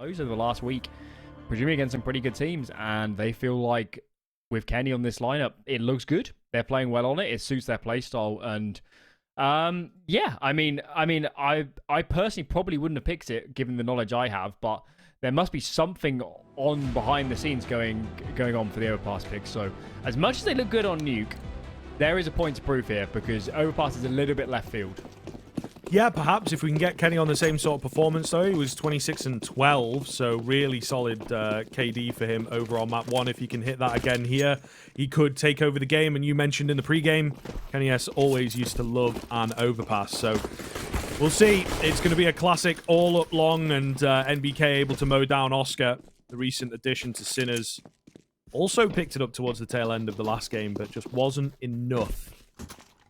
over the last week, presumably against some pretty good teams, and they feel like with Kenny on this lineup, it looks good. They're playing well on it. It suits their playstyle, and yeah, I personally probably wouldn't have picked it given the knowledge I have, but there must be something on behind the scenes going on for the Overpass pick. So as much as they look good on Nuke, there is a point to prove here because Overpass is a little bit left field. Yeah, perhaps if we can get Kenny on the same sort of performance, though. He was 26 and 12, so really solid KD for him over on map 1. If he can hit that again here, he could take over the game. And you mentioned in the pregame, Kenny S always used to love an Overpass. So we'll see. It's going to be a classic all up long, and NBK able to mow down Oscar, the recent addition to Sinners. Also picked it up towards the tail end of the last game, but just wasn't enough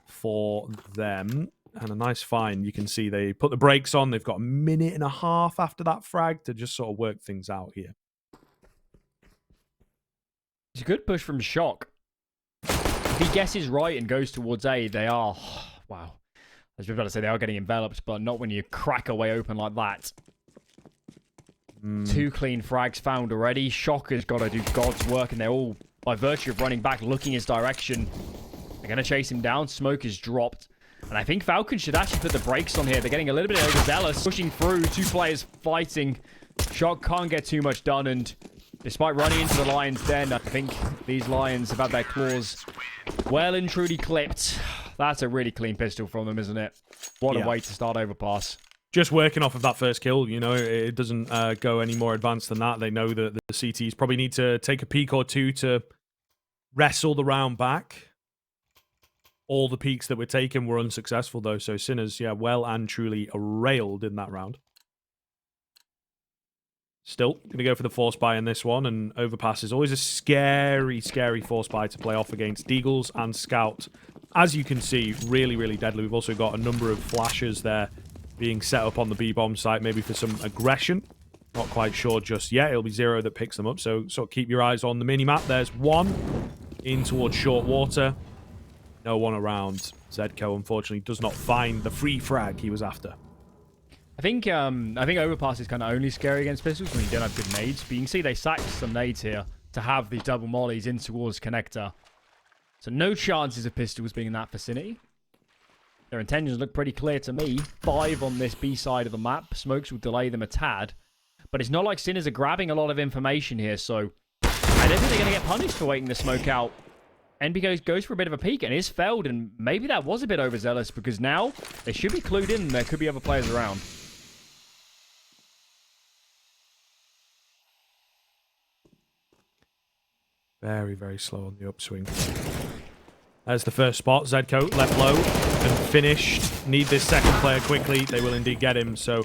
for them. And a nice find. You can see they put the brakes on. They've got a minute and a half after that frag to just sort of work things out here. It's a good push from Shock. If he guesses right and goes towards A, they are... wow. I was about to say they are getting enveloped, but not when you crack a way open like that. 2 clean frags found already. Shock has got to do God's work, and they're all, by virtue of running back, looking his direction. They're going to chase him down. Smoke is dropped. And I think Falcons should actually put the brakes on here. They're getting a little bit overzealous. Pushing through, 2 players fighting. Shock can't get too much done, and despite running into the Lions' den, I think these Lions have had their claws well and truly clipped. That's a really clean pistol from them, isn't it? What a way to start Overpass. Just working off of that first kill, you know, it doesn't go any more advanced than that. They know that the CTs probably need to take a peek or two to wrestle the round back. All the peaks that were taken were unsuccessful, though. So Sinners, yeah, well and truly railed in that round. Still, going to go for the force buy in this one. And Overpass is always a scary, scary force buy to play off against Deagles and Scout. As you can see, really, really deadly. We've also got a number of flashes there being set up on the B-bomb site, maybe for some aggression. Not quite sure just yet. It'll be Zero that picks them up. So sort of keep your eyes on the mini-map. There's one in towards short water. No one around. Zedco, unfortunately, does not find the free frag he was after. I think Overpass is kind of only scary against pistols when you don't have good nades. But you can see they sacked some nades here to have these double mollies in towards connector. So no chances of pistols being in that vicinity. Their intentions look pretty clear to me. 5 on this B side of the map. Smokes will delay them a tad. But it's not like Sinners are grabbing a lot of information here, so I don't think they're going to get punished for waiting the smoke out. NB goes for a bit of a peek and is felled, and maybe that was a bit overzealous because now they should be clued in and there could be other players around. Very, very slow on the upswing. There's the first spot. Zedco left low and finished. Need this second player quickly. They will indeed get him, so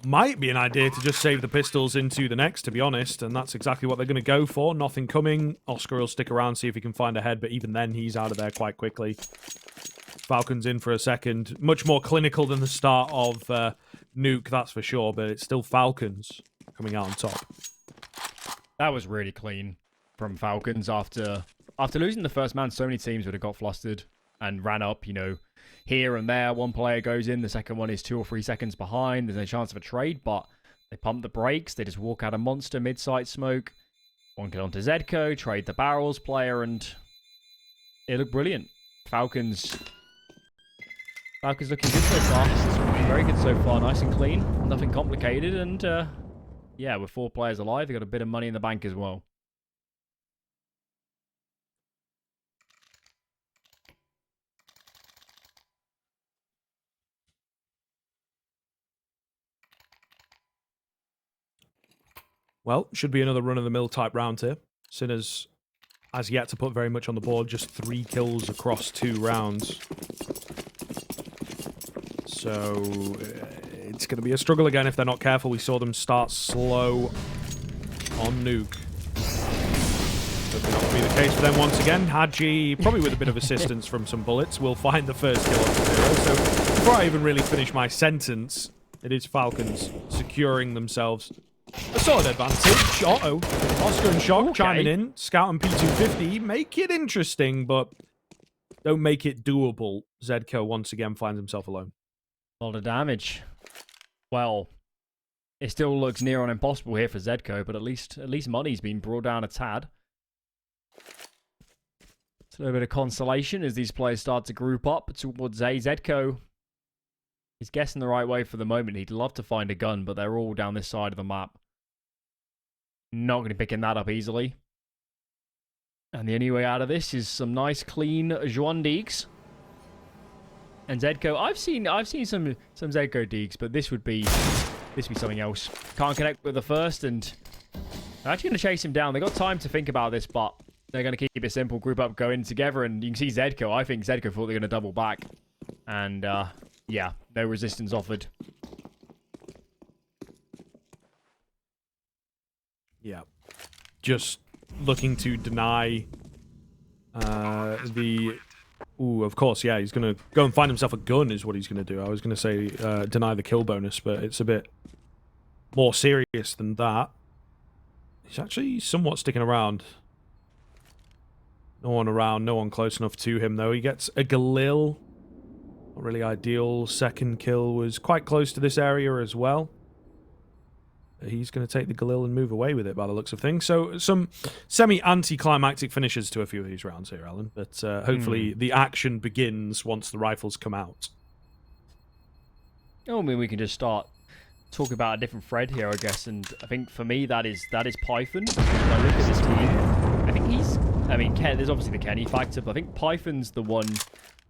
might be an idea to just save the pistols into the next, to be honest, and that's exactly what they're going to go for. Nothing coming. Oscar will stick around, see if he can find a head, but even then, he's out of there quite quickly. Falcons in for a second. Much more clinical than the start of Nuke, that's for sure, but it's still Falcons coming out on top. That was really clean from Falcons after losing the first man. So many teams would have got flustered and ran up, you know, here and there. One player goes in, the second one is 2 or 3 seconds behind. There's no chance of a trade, but they pump the brakes. They just walk out a monster mid-site smoke. One kill onto Zedco, trade the barrels player, and it looked brilliant. Falcons looking good so far. It's very good so far, nice and clean, nothing complicated, and yeah, with 4 players alive, they got a bit of money in the bank as well. Well, should be another run-of-the-mill type round here. Sinners has yet to put very much on the board, just 3 kills across 2 rounds. So it's going to be a struggle again if they're not careful. We saw them start slow on Nuke. Hopefully not going to be the case for them once again. Hadji, probably with a bit of assistance from some bullets, will find the first kill on Zero. So before I even really finish my sentence, it is Falcons securing themselves a solid advantage. Uh-oh. Oscar and Shock chiming in. Scout and P250 make it interesting, but don't make it doable. Zedco once again finds himself alone. A lot of damage. Well, It still looks near on impossible here for Zedco, but at least money's been brought down a tad. It's a little bit of consolation as these players start to group up towards A. Zedco is guessing the right way for the moment. He'd love to find a gun, but they're all down this side of the map. Not going to be picking that up easily. And the only way out of this is some nice, clean Juan Deeks. And Zedco, I've seen some Zedco Deeks, but this would be something else. Can't connect with the first, and they're actually going to chase him down. They got time to think about this, but they're going to keep it simple, group up, go in together, and you can see Zedco. I think Zedco thought they were going to double back, and yeah, no resistance offered. Yeah, just looking to deny the... Ooh, of course, yeah, he's going to go and find himself a gun is what he's going to do. I was going to say deny the kill bonus, but it's a bit more serious than that. He's actually somewhat sticking around. No one around, no one close enough to him, though. He gets a Galil. Not really ideal. Second kill was quite close to this area as well. He's going to take the Galil and move away with it by the looks of things. So some semi-anticlimactic finishes to a few of these rounds here, Alan. But hopefully the action begins once the rifles come out. Oh, I mean, we can just start talking about a different thread here, I guess. And I think for me, that is Python. When I look at this team, I think I mean, there's obviously the Kenny factor, but I think Python's the one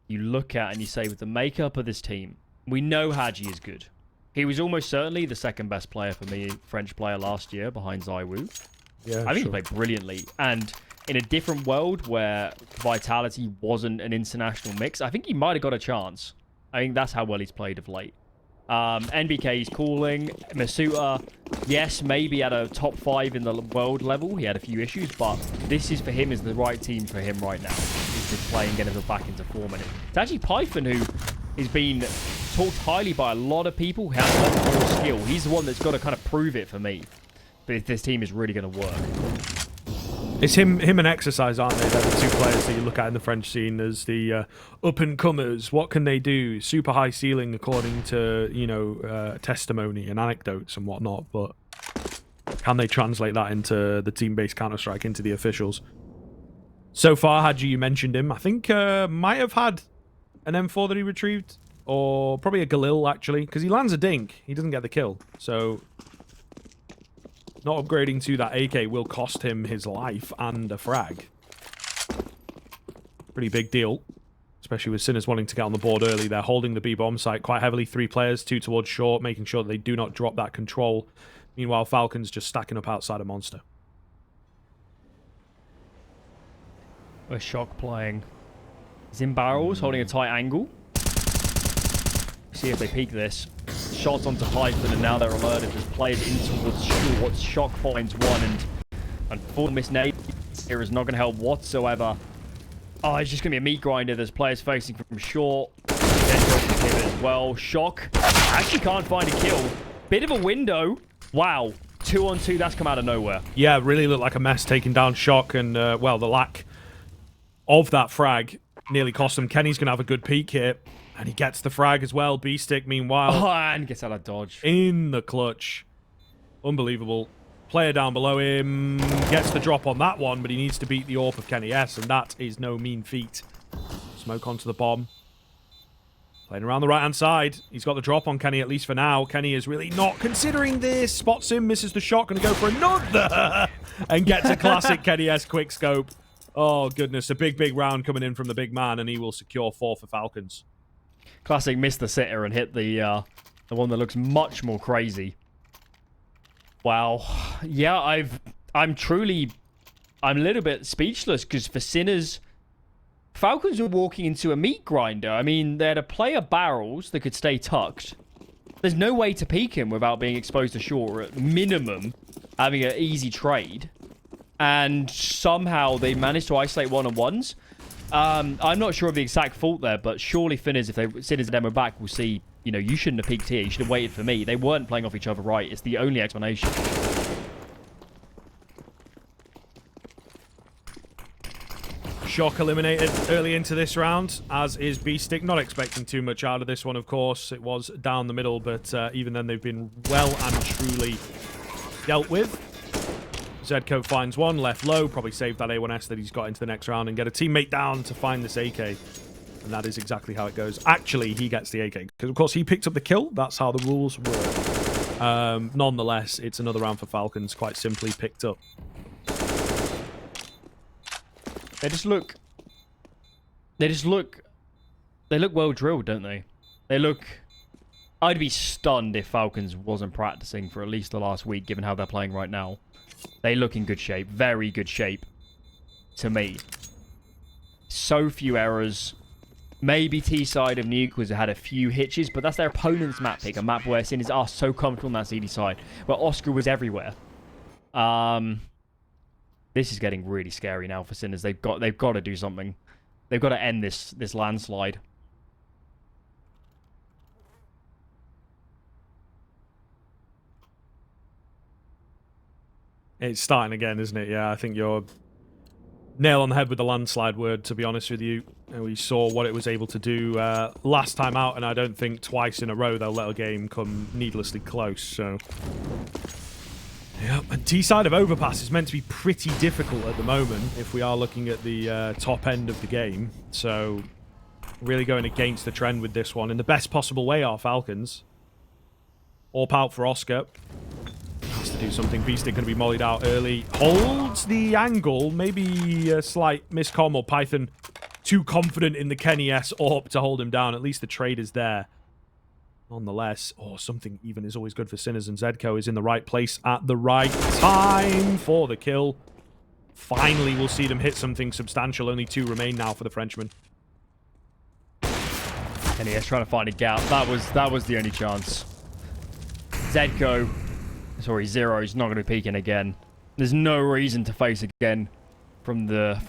you look at and you say, with the makeup of this team, we know Hadji is good. He was almost certainly the second best player for me, French player last year behind Zaiwu. Yeah, I think he played brilliantly. And in a different world where Vitality wasn't an international mix, I think he might have got a chance. I think that's how well he's played of late. NBK is calling. Masuta, yes, maybe at a top 5 in the world level. He had a few issues, but this is for him, is the right team for him right now. He's just playing, getting himself back into form. And it's actually Python who has been talked highly by a lot of people, has a lot more skill. He's the one that's got to kind of prove it for me. But this team is really going to work. It's him and Exercise, aren't they? They're the two players that you look at in the French scene as the up-and-comers. What can they do? Super high ceiling, according to, you know, testimony and anecdotes and whatnot. But can they translate that into the team-based Counter-Strike, into the officials? So far, Hadji, you mentioned him. I think might have had an M4 that he retrieved. Or probably a Galil, actually. Because he lands a dink. He doesn't get the kill. So not upgrading to that AK will cost him his life and a frag. Pretty big deal. Especially with Sinners wanting to get on the board early. They're holding the B-bomb site quite heavily. 3 players, 2 towards short, making sure that they do not drop that control. Meanwhile, Falcons just stacking up outside of Monster. We're Shock playing. He's in barrels, holding a tight angle. See if they peek this. Shots onto Python, and now they're alerted. There's players in towards short. Shock finds one, and full miss nade here is not going to help whatsoever. Oh, it's just going to be a meat grinder. There's players facing from short. As well. Shock actually can't find a kill. Bit of a window. Wow. 2-on-2. That's come out of nowhere. Yeah, really looked like a mess taking down Shock, and well, the lack of that frag nearly cost him. Kenny's going to have a good peek here. And he gets the frag as well. B-Stick, meanwhile. Oh, and gets out of dodge. In the clutch. Unbelievable. Player down below him. Gets the drop on that one, but he needs to beat the AWP of Kenny S, and that is no mean feat. Smoke onto the bomb. Playing around the right-hand side. He's got the drop on Kenny, at least for now. Kenny is really not considering this. Spots him, misses the shot. Going to go for another. And gets a classic Kenny S quick scope. Oh, goodness. A big, big round coming in from the big man, and he will secure 4 for Falcons. Classic missed the sitter and hit the one that looks much more crazy. Wow. Yeah, I'm a little bit speechless, because for Sinners, Falcons were walking into a meat grinder. I mean, they had a player barrels that could stay tucked. There's no way to peek him without being exposed to short, or at minimum having an easy trade. And somehow they managed to isolate one-on-ones. I'm not sure of the exact fault there, but surely Sinners, if they Sinners and demo back, will see, you know, you shouldn't have peeked here. You should have waited for me. They weren't playing off each other right. It's the only explanation. Shock eliminated early into this round, as is B-Stick. Not expecting too much out of this one, of course. It was down the middle, but even then they've been well and truly dealt with. Zedco finds one, left low, probably saved that A1S that he's got into the next round and get a teammate down to find this AK. And that is exactly how it goes. Actually, he gets the AK, because of course he picked up the kill. That's how the rules work. Nonetheless, it's another round for Falcons, quite simply picked up. They look well drilled, don't they? I'd be stunned if Falcons wasn't practicing for at least the last week, given how they're playing right now. They look in good shape. Very good shape. To me. So few errors. Maybe T-side of Nuke had a few hitches, but that's their opponent's map pick. A map where Sinners are so comfortable on that CD side. Where Oscar was everywhere. This is getting really scary now for Sinners. They've got to do something. They've got to end this landslide. It's starting again, isn't it? Yeah, I think you're nail on the head with the landslide word, to be honest with you. And we saw what it was able to do last time out, and I don't think twice in a row they'll let a game come needlessly close, so... Yeah, and T-side of Overpass is meant to be pretty difficult at the moment, if we are looking at the top end of the game. So, really going against the trend with this one. In the best possible way are Falcons. Orp out for Oscar. Has to do something. B-Stick going to be mollied out early. Holds the angle. Maybe a slight miscomm, or Python too confident in the Kenny S Orp to hold him down. At least the trade is there. Nonetheless, something even is always good for Sinners, and Zedco is in the right place at the right time for the kill. Finally, we'll see them hit something substantial. Only 2 remain now for the Frenchman. Kenny S trying to find a gap. That was the only chance. Zedco... Sorry, Zero is not going to be peeking again. There's no reason to face again from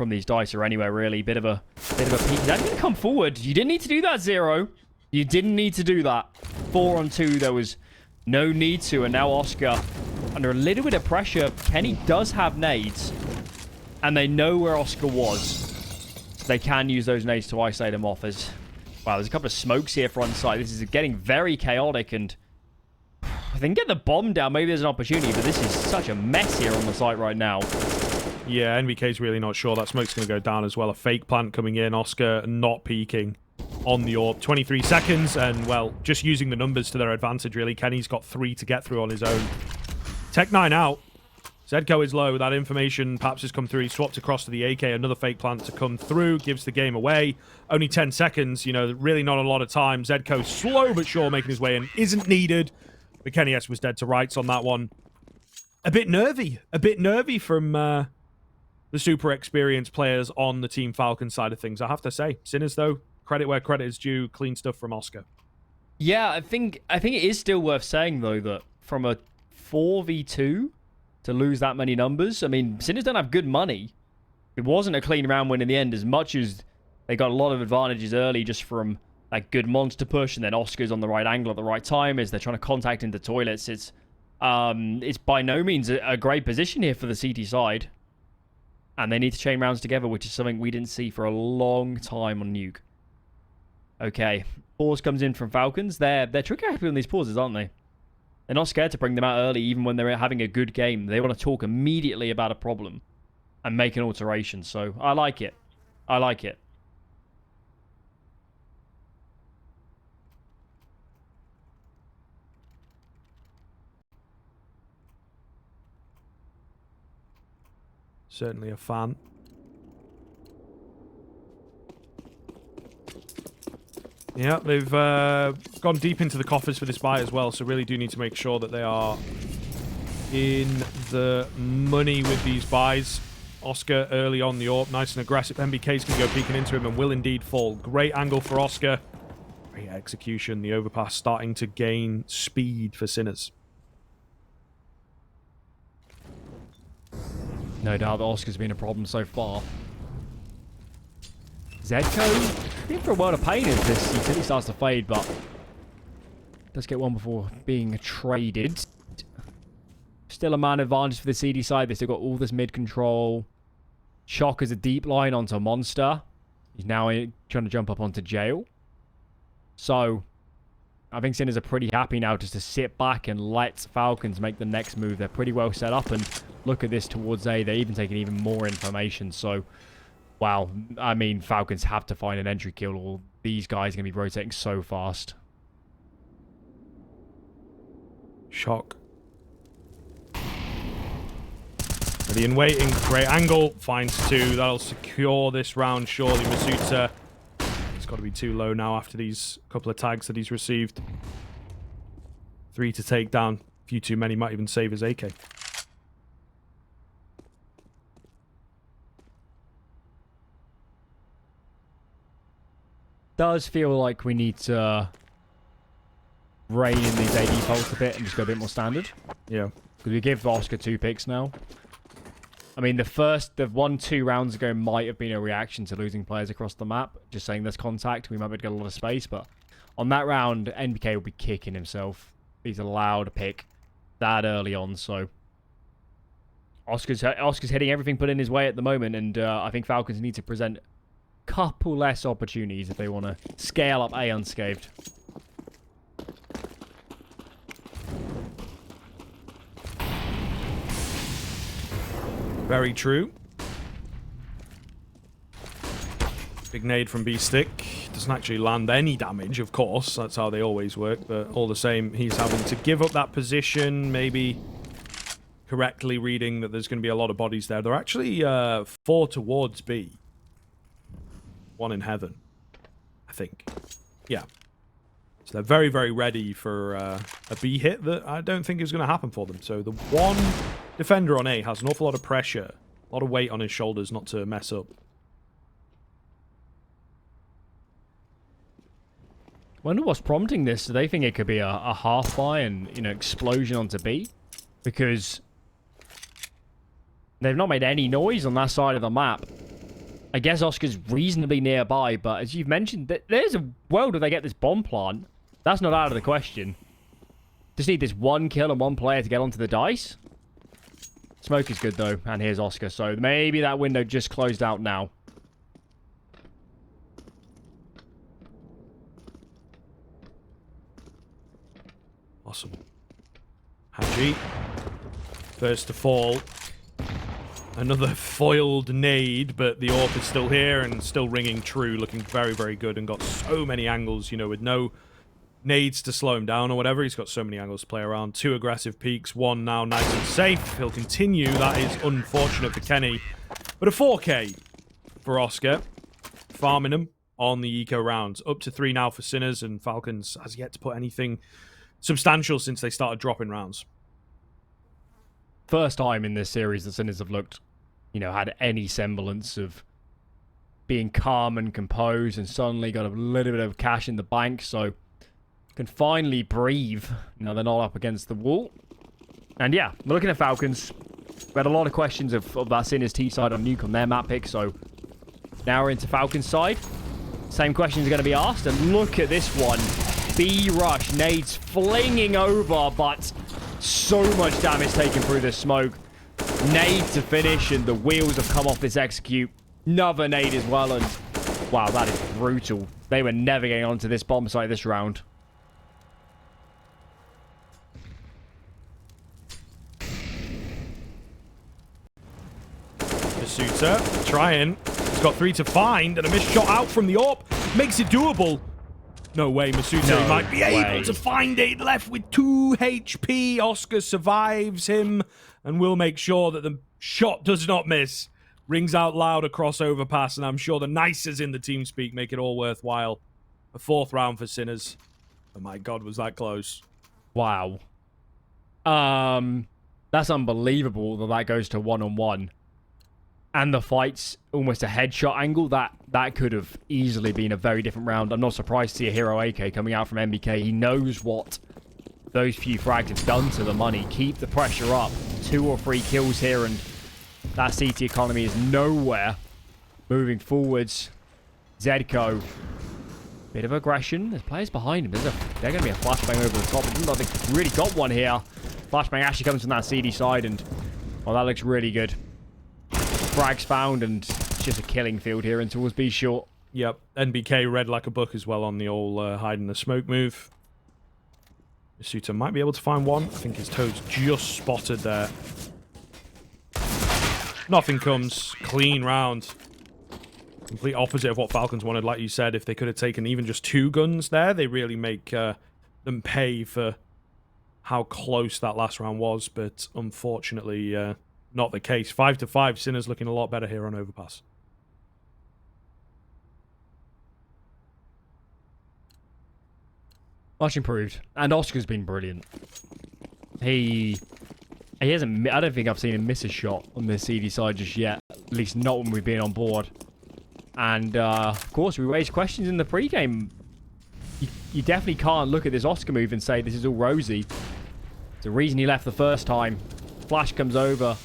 these dice or anywhere really. Bit of a peek. Is that going to come forward? You didn't need to do that, Zero. You didn't need to do that. 4 on 2. There was no need to, and now Oscar under a little bit of pressure. Kenny does have nades, and they know where Oscar was. So they can use those nades to isolate him off. Wow, there's a couple of smokes here front side. This is getting very chaotic, and if they can get the bomb down, maybe there's an opportunity, but this is such a mess here on the site right now. Yeah, NVK's really not sure. That smoke's going to go down as well. A fake plant coming in. Oscar not peeking on the AWP. 23 seconds, and, well, just using the numbers to their advantage, really. Kenny's got 3 to get through on his own. Tech9 out. Zedco is low. That information perhaps has come through. He swapped across to the AK. Another fake plant to come through. Gives the game away. Only 10 seconds. You know, really not a lot of time. Zedco slow but sure making his way in. Isn't needed. But Kenny S was dead to rights on that one. A bit nervy. A bit nervy from the super experienced players on the Team Falcon side of things, I have to say. Sinners, though, credit where credit is due. Clean stuff from Oscar. Yeah, I think it is still worth saying, though, that from a 4v2 to lose that many numbers, I mean, Sinners don't have good money. It wasn't a clean round win in the end, as much as they got a lot of advantages early just from that good monster push, and then Oscar's on the right angle at the right time as they're trying to contact into toilets. It's by no means a great position here for the CT side. And they need to chain rounds together, which is something we didn't see for a long time on Nuke. Okay, pause comes in from Falcons. They're trigger happy on these pauses, aren't they? They're not scared to bring them out early, even when they're having a good game. They want to talk immediately about a problem and make an alteration. So I like it. I like it. Certainly a fan. Yeah, they've gone deep into the coffers for this buy as well, so really do need to make sure that they are in the money with these buys. Oscar early on the AWP, nice and aggressive. MBK's can go peeking into him and will indeed fall. Great angle for Oscar. Great execution. The overpass starting to gain speed for Sinners. No doubt that Oscar's been a problem so far. Zedco, in for a world of pain as this utility starts to fade, but does get one before being traded. Still a man advantage for the CD side. They still got all this mid control. Shock as a deep line onto Monster. He's now trying to jump up onto Jail. So, I think Sinners are pretty happy now just to sit back and let Falcons make the next move. They're pretty well set up, and look at this towards A. They're even taking even more information. So, wow. I mean, Falcons have to find an entry kill, or these guys are going to be rotating so fast. Shock. Ready and waiting. Great angle. Finds 2. That'll secure this round, surely. Masuta. It's got to be too low now after these couple of tags that he's received. 3 to take down. A few too many. Might even save his AK. Does feel like we need to rein in these AD faults a bit and just go a bit more standard. Yeah. Because we give Oscar 2 picks now. I mean, the 1-2 rounds ago might have been a reaction to losing players across the map. Just saying there's contact. We might be able to get a lot of space. But on that round, NBK will be kicking himself. He's allowed a pick that early on. So Oscar's hitting everything put in his way at the moment. And I think Falcons need to present a couple less opportunities if they want to scale up A unscathed. Very true. Big nade from B-Stick. Doesn't actually land any damage, of course. That's how they always work. But all the same, he's having to give up that position. Maybe correctly reading that there's going to be a lot of bodies there. They're actually 4 towards B. 1 in heaven, I think. Yeah. So they're very, very ready for a B hit that I don't think is going to happen for them. So the one defender on A has an awful lot of pressure, a lot of weight on his shoulders not to mess up. Wonder what's prompting this. Do they think it could be a half buy and, you know, explosion onto B? Because they've not made any noise on that side of the map. I guess Oscar's reasonably nearby, but as you've mentioned, there's a world where they get this bomb plant. That's not out of the question. Just need this 1 kill and 1 player to get onto the dice. Smoke is good, though. And here's Oscar. So maybe that window just closed out now. Awesome. Haji. First to fall. Another foiled nade, but the AWP is still here and still ringing true. Looking very, very good and got so many angles, you know, with no nades to slow him down or whatever. He's got so many angles to play around. 2 aggressive peaks, 1 now nice and safe. He'll continue. That is unfortunate for Kenny. But a 4K for Oscar. Farming him on the eco rounds. Up to 3 now for Sinners, and Falcons has yet to put anything substantial since they started dropping rounds. First time in this series that Sinners have looked, you know, had any semblance of being calm and composed, and suddenly got a little bit of cash in the bank, so can finally breathe. Now they're not up against the wall. And yeah, we're looking at Falcons. We had a lot of questions of that Sinners T side on Nuke on their map pick, so now we're into Falcons side. Same questions are going to be asked, and look at this one. B rush, nades flinging over, but so much damage taken through the smoke. Nade to finish, and the wheels have come off this execute. Another nade as well, and wow, that is brutal. They were never getting onto this bomb site this round. Masuta trying. He's got 3 to find, and a missed shot out from the AWP makes it doable. No way, Masuta might be able to find it. Left with 2 HP. Oscar survives him and will make sure that the shot does not miss. Rings out loud across Overpass, and I'm sure the nicers in the team speak make it all worthwhile. A 4th round for Sinners. Oh my god, was that close. Wow. That's unbelievable that goes to 1-on-1. And the fight's almost a headshot angle. That could have easily been a very different round. I'm not surprised to see a hero AK coming out from MBK. He knows what those few frags have done to the money. Keep the pressure up. 2 or 3 kills here, and that CT economy is nowhere. Moving forwards. Zedco. Bit of aggression. There's players behind him. They're going to be a flashbang over the top. It doesn't look like they've really got one here. Flashbang actually comes from that CD side, and well, that looks really good. frags found, and it's just a killing field here and towards B short. Yep, NBK read like a book as well on the old hide in the smoke move. Masuta might be able to find one. I think his toes just spotted there. Nothing comes. Clean round. Complete opposite of what Falcons wanted. Like you said, if they could have taken even just 2 guns there, they really make them pay for how close that last round was. But unfortunately, not the case. 5-5. Sinner's looking a lot better here on Overpass. Much improved. And Oscar's been brilliant. He hasn't... I don't think I've seen him miss a shot on the CD side just yet. At least not when we've been on board. And, of course, we raised questions in the pregame. You definitely can't look at this Oscar move and say this is all rosy. It's the reason he left the first time. Flash comes over.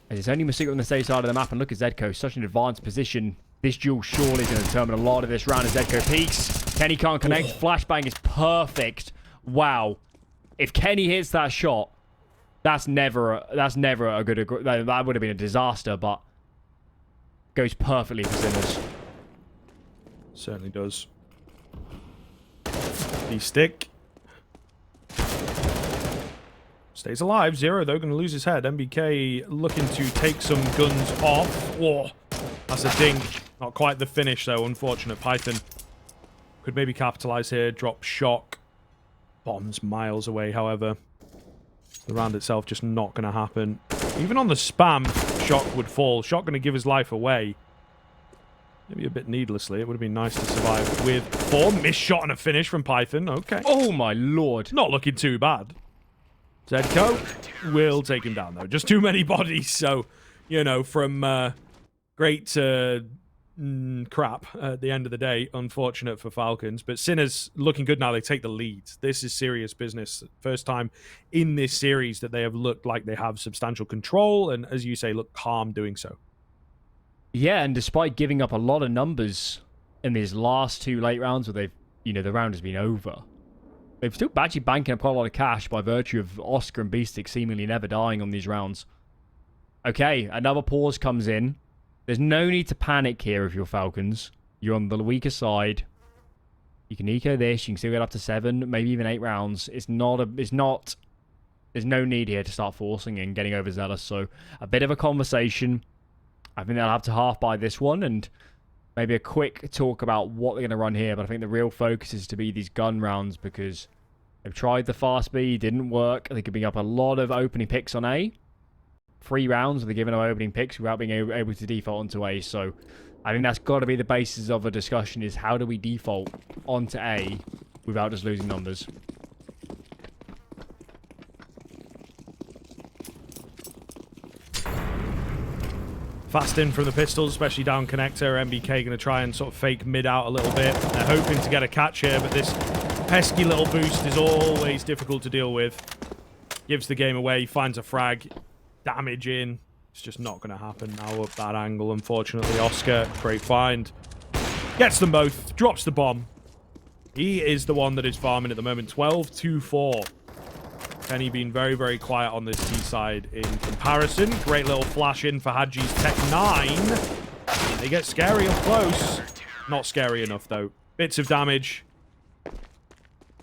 And it's only Masuta on the safe side of the map. And look at Zedko. Such an advanced position. This duel surely is going to determine a lot of this round as Zedko peeks. Kenny can't connect. Flashbang is perfect. Wow. If Kenny hits that shot, that's never a good... That would have been a disaster, but goes perfectly for Sinners. Certainly does. The stick. Stays alive. Zero, though, going to lose his head. MBK looking to take some guns off. Whoa. That's a dink. Not quite the finish, though. Unfortunate. Python could maybe capitalize here. Drop shock. Bombs miles away, however. The round itself just not going to happen. Even on the spam, shock would fall. Shock going to give his life away. Maybe a bit needlessly. It would have been nice to survive with 4. Missed shot and a finish from Python. Okay. Oh, my lord. Not looking too bad. Zedko will take him down, though. Just too many bodies. So, you know, from great to crap at the end of the day. Unfortunate for Falcons. But Sinners looking good now. They take the lead. This is serious business. First time in this series that they have looked like they have substantial control. And as you say, look calm doing so. Yeah, and despite giving up a lot of numbers in these last 2 late rounds where they've, you know, the round has been over, they've still actually banking up quite a lot of cash by virtue of Oscar and Beastic seemingly never dying on these rounds. Okay, another pause comes in. There's no need to panic here if you're Falcons. You're on the weaker side. You can eco this. You can still get up to 7, maybe even 8 rounds. There's no need here to start forcing and getting overzealous. So a bit of a conversation. I think they'll have to half buy this one and maybe a quick talk about what they're going to run here. But I think the real focus is to be these gun rounds because they've tried the fast B, didn't work. They could bring up a lot of opening picks on A. 3 rounds where they're giving them opening picks without being able to default onto A. So I think that's got to be the basis of a discussion is how do we default onto A without just losing numbers. Fast in from the pistols, especially down connector. MBK going to try and sort of fake mid out a little bit. They're hoping to get a catch here, but this pesky little boost is always difficult to deal with. Gives the game away, finds a frag. Damage in. It's just not going to happen now up that angle, unfortunately. Oscar, great find. Gets them both. Drops the bomb. He is the one that is farming at the moment. 12-4. Kenny being very, very quiet on this T side in comparison. Great little flash in for Hadji's Tech 9. They get scary up close. Not scary enough, though. Bits of damage.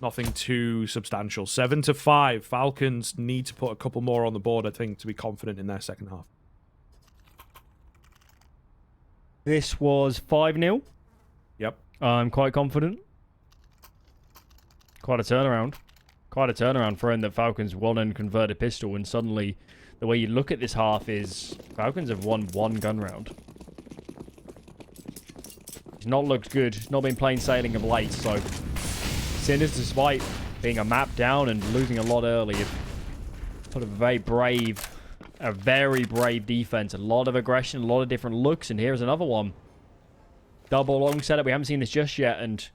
Nothing too substantial. 7-5. Falcons need to put a couple more on the board, I think, to be confident in their second half. This was 5-0. Yep. I'm quite confident. Quite a turnaround. Quite a turnaround for the Falcons won and converted pistol, and suddenly the way you look at this half is Falcons have won 1 gun round. It's not looked good. It's not been plain sailing of late, so Sinners, despite being a map down and losing a lot early, have put a very brave defense. A lot of aggression, a lot of different looks, and here's another one. Double long setup. We haven't seen this just yet, and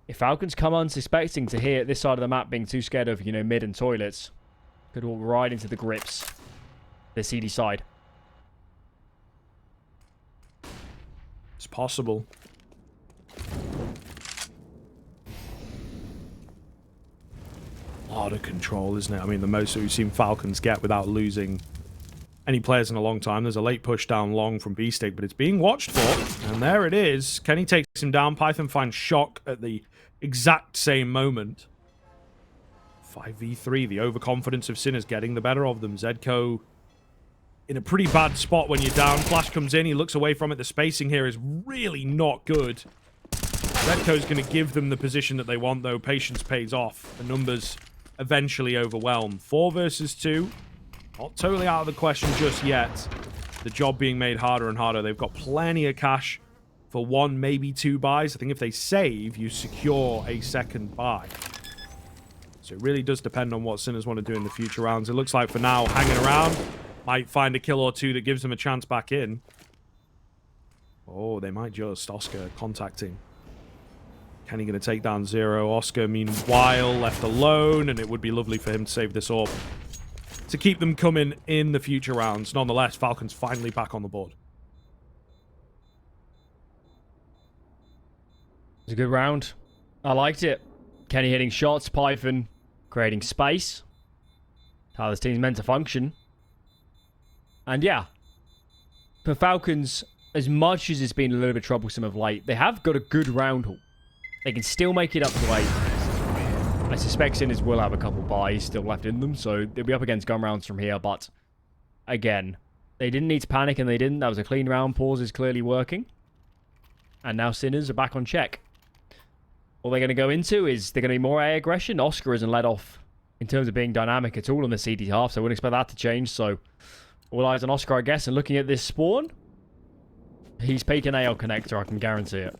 if Falcons come unsuspecting to here at this side of the map, being too scared of, you know, mid and toilets, could walk right into the grips. The CD side. It's possible. A lot of control, isn't it? I mean, the most that we've seen Falcons get without losing any players in a long time. There's a late push down long from B-Stick, but it's being watched for. And there it is. Kenny takes him down. Python finds Shock at the exact same moment. 5v3. The overconfidence of Sinners getting the better of them. Zedco in a pretty bad spot when you're down. Flash comes in. He looks away from it. The spacing here is really not good. Zedco's going to give them the position that they want, though. Patience pays off. The numbers eventually overwhelm. 4 versus 2. Not totally out of the question just yet. The job being made harder and harder. They've got plenty of cash for 1, maybe 2 buys. I think if they save, you secure a second buy. So it really does depend on what Sinners want to do in the future rounds. It looks like for now, hanging around. Might find a kill or 2 that gives them a chance back in. Oh, they might just. Oscar contacting. Kenny going to take down 0. Oscar, meanwhile, left alone. And it would be lovely for him to save this orb to keep them coming in the future rounds. Nonetheless, Falcons finally back on the board. It was a good round. I liked it. Kenny hitting shots, Python creating space. How this team's meant to function. And yeah, for Falcons, as much as it's been a little bit troublesome of late, they have got a good round haul. They can still make it up to 8. I suspect Sinners will have a couple buys still left in them, so they'll be up against gun rounds from here, but again, they didn't need to panic and they didn't. That was a clean round. Pause is clearly working. And now Sinners are back on check. All they're going to go into is they're going to be more A aggression. Oscar isn't let off in terms of being dynamic at all on the CD half, so I wouldn't expect that to change, so all eyes on Oscar, I guess, and looking at this spawn, he's peeking AL connector, I can guarantee it.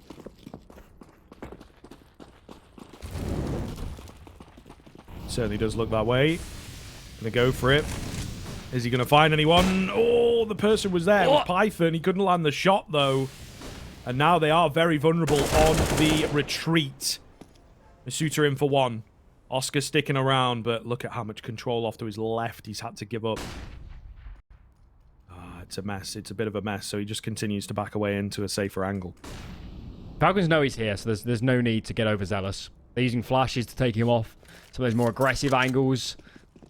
Certainly does look that way. Gonna go for it. Is he gonna find anyone? Oh, the person was there. It was Python. He couldn't land the shot, though. And now they are very vulnerable on the retreat. Masuta in for 1. Oscar sticking around, but look at how much control off to his left he's had to give up. It's a mess. It's a bit of a mess, so he just continues to back away into a safer angle. Falcons know he's here, so there's no need to get overzealous. They're using flashes to take him off. Some of those more aggressive angles.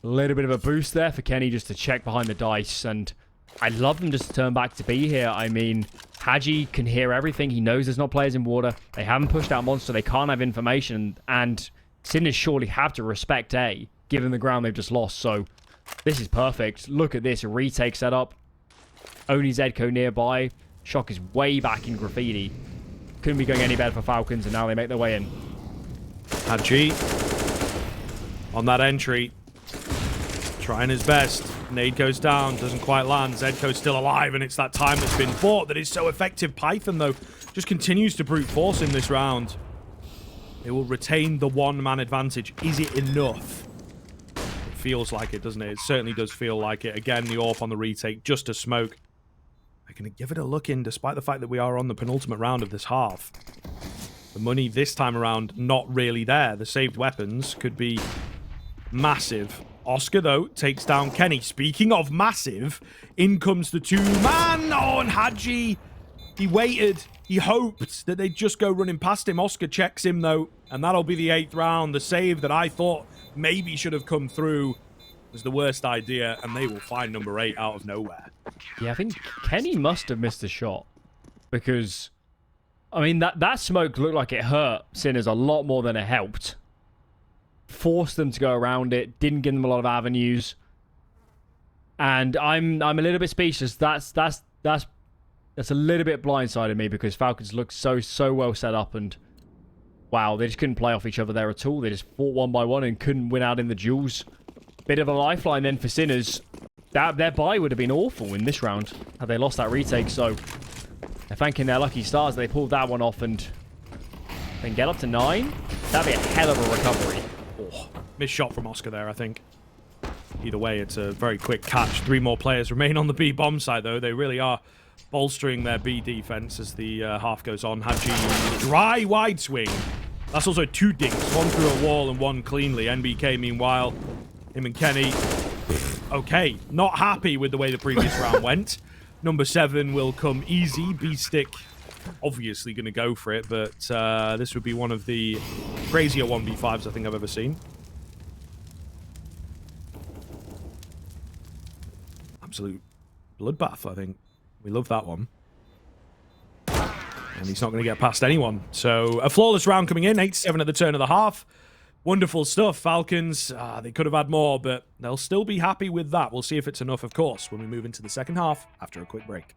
A little bit of a boost there for Kenny just to check behind the dice, and I love them just to turn back to be here. I mean, Haji can hear everything. He knows there's not players in water. They haven't pushed out monster. They can't have information, and Sinners surely have to respect A, given the ground they've just lost, so this is perfect. Look at this retake setup. Only Zedco nearby. Shock is way back in graffiti. Couldn't be going any better for Falcons, and now they make their way in. Haji on that entry. Trying his best. Nade goes down. Doesn't quite land. Zedco's still alive, and it's that time that's been bought that is so effective. Python, though, just continues to brute force in this round. It will retain the 1-man advantage. Is it enough? It feels like it, doesn't it? It certainly does feel like it. Again, the AWP on the retake. Just a smoke. They're going to give it a look in, despite the fact that we are on the penultimate round of this half. The money this time around, not really there. The saved weapons could be massive. Oscar, though, takes down Kenny. Speaking of massive, in comes the 2-man. Oh, and Haji, he waited. He hoped that they'd just go running past him. Oscar checks him, though, and that'll be the 8th round. The save that I thought maybe should have come through was the worst idea, and they will find number 8 out of nowhere. Yeah, I think Kenny must have missed a shot, because, I mean, that smoke looked like it hurt Sinners a lot more than it helped. Forced them to go around it, didn't give them a lot of avenues, and I'm a little bit speechless. That's a little bit blindsided me, because Falcons looked so well set up, and wow, they just couldn't play off each other there at all. They just fought 1 by 1 and couldn't win out in the duels. Bit of a lifeline then for Sinners. Their buy would have been awful in this round had they lost that retake, so they're thanking their lucky stars they pulled that one off and then get up to 9. That'd be a hell of a recovery. Oh, missed shot from Oscar there, I think. Either way, it's a very quick catch. 3 more players remain on the B bomb side, though. They really are bolstering their B defense as the half goes on. Haji, dry wide swing. That's also 2 dinks, 1 through a wall and 1 cleanly. NBK, meanwhile, him and Kenny, okay, not happy with the way the previous round went. Number 7 will come easy. B-Stick obviously going to go for it, but this would be one of the crazier 1v5s I think I've ever seen. Absolute Bloodbath, I think. We love that one. And he's not going to get past anyone. So a flawless round coming in, 8-7 at the turn of the half. Wonderful stuff. Falcons, they could have had more, but they'll still be happy with that. We'll see if it's enough, of course, when we move into the second half after a quick break.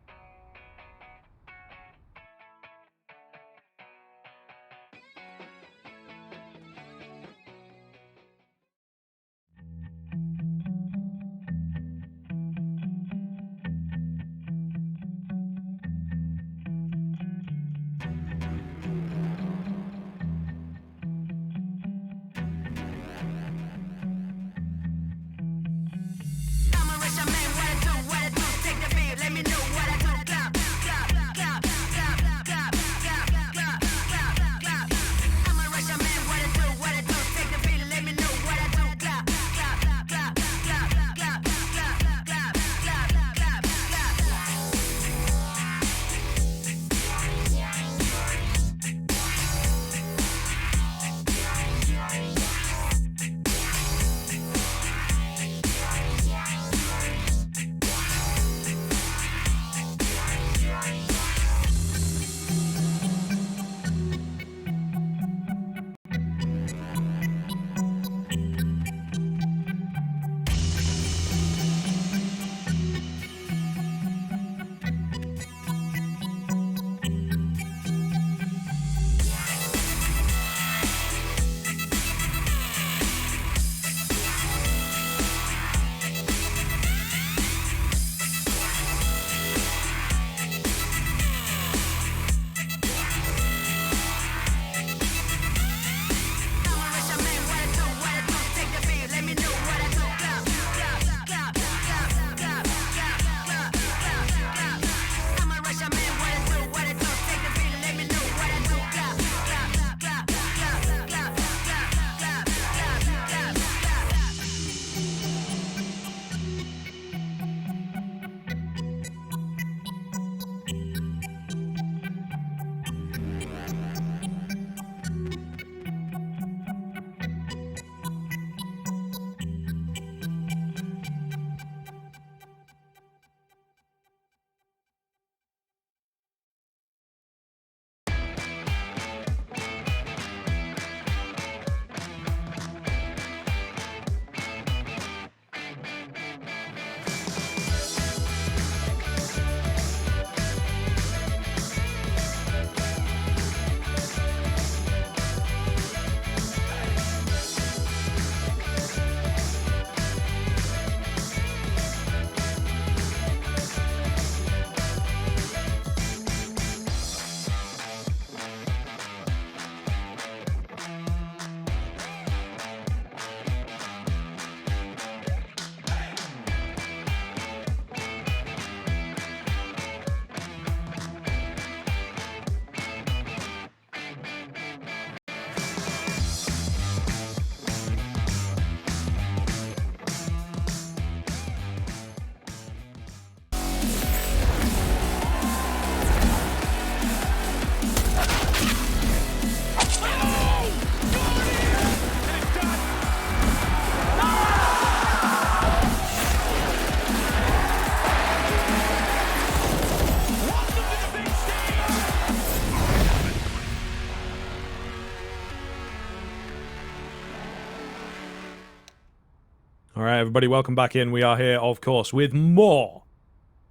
All right, everybody, welcome back in. We are here, of course, with more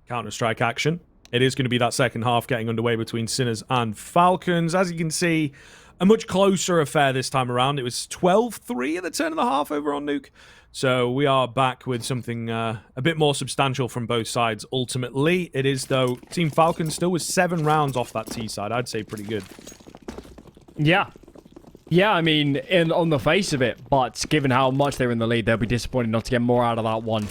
Counter-Strike action. It is going to be that second half getting underway between Sinners and Falcons. As you can see, a much closer affair this time around. It was 12-3 at the turn of the half over on Nuke. So we are back with something a bit more substantial from both sides. Ultimately, it is, though, Team Falcons still with 7 rounds off that T side. I'd say pretty good. Yeah. Yeah, I mean, on the face of it, but given how much they're in the lead, they'll be disappointed not to get more out of that one.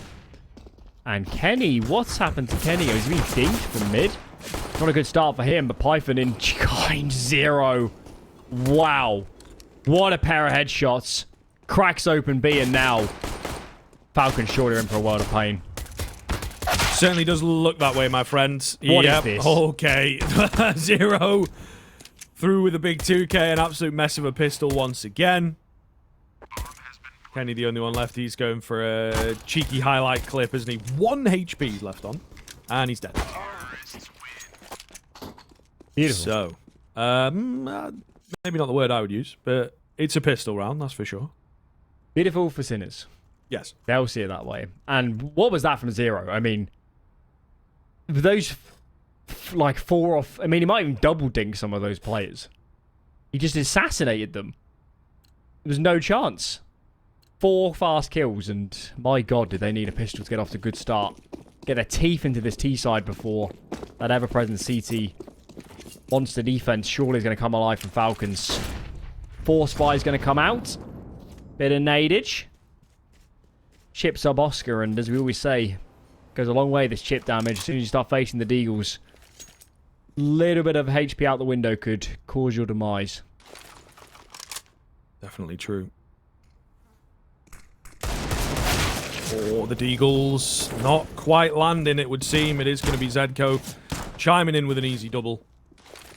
And Kenny, what's happened to Kenny? He's been dinked from mid. Not a good start for him, but Python in kind 0. Wow. What a pair of headshots. Cracks open B, and now Falcons surely in for a world of pain. Certainly does look that way, my friends. What is this? Okay. 0. Through with a big 2K, an absolute mess of a pistol once again. Kenny, the only one left. He's going for a cheeky highlight clip, isn't he? 1 HP left on. And he's dead. Beautiful. So, maybe not the word I would use, but it's a pistol round, that's for sure. Beautiful for Sinners. Yes. They'll see it that way. And what was that from Zero? I mean, those like 4 off. I mean, he might even double dink some of those players. He just assassinated them. There was no chance. 4 fast kills, and my god, did they need a pistol to get off to a good start. Get their teeth into this T side before that ever-present CT monster defense surely is going to come alive from Falcons. 4 spies going to come out. Bit of nadage. Chip sub Oscar, and as we always say, goes a long way, this chip damage. As soon as you start facing the Deagles, little bit of HP out the window could cause your demise. Definitely true. Oh, the Deagles not quite landing, it would seem. It is going to be Zedco chiming in with an easy double.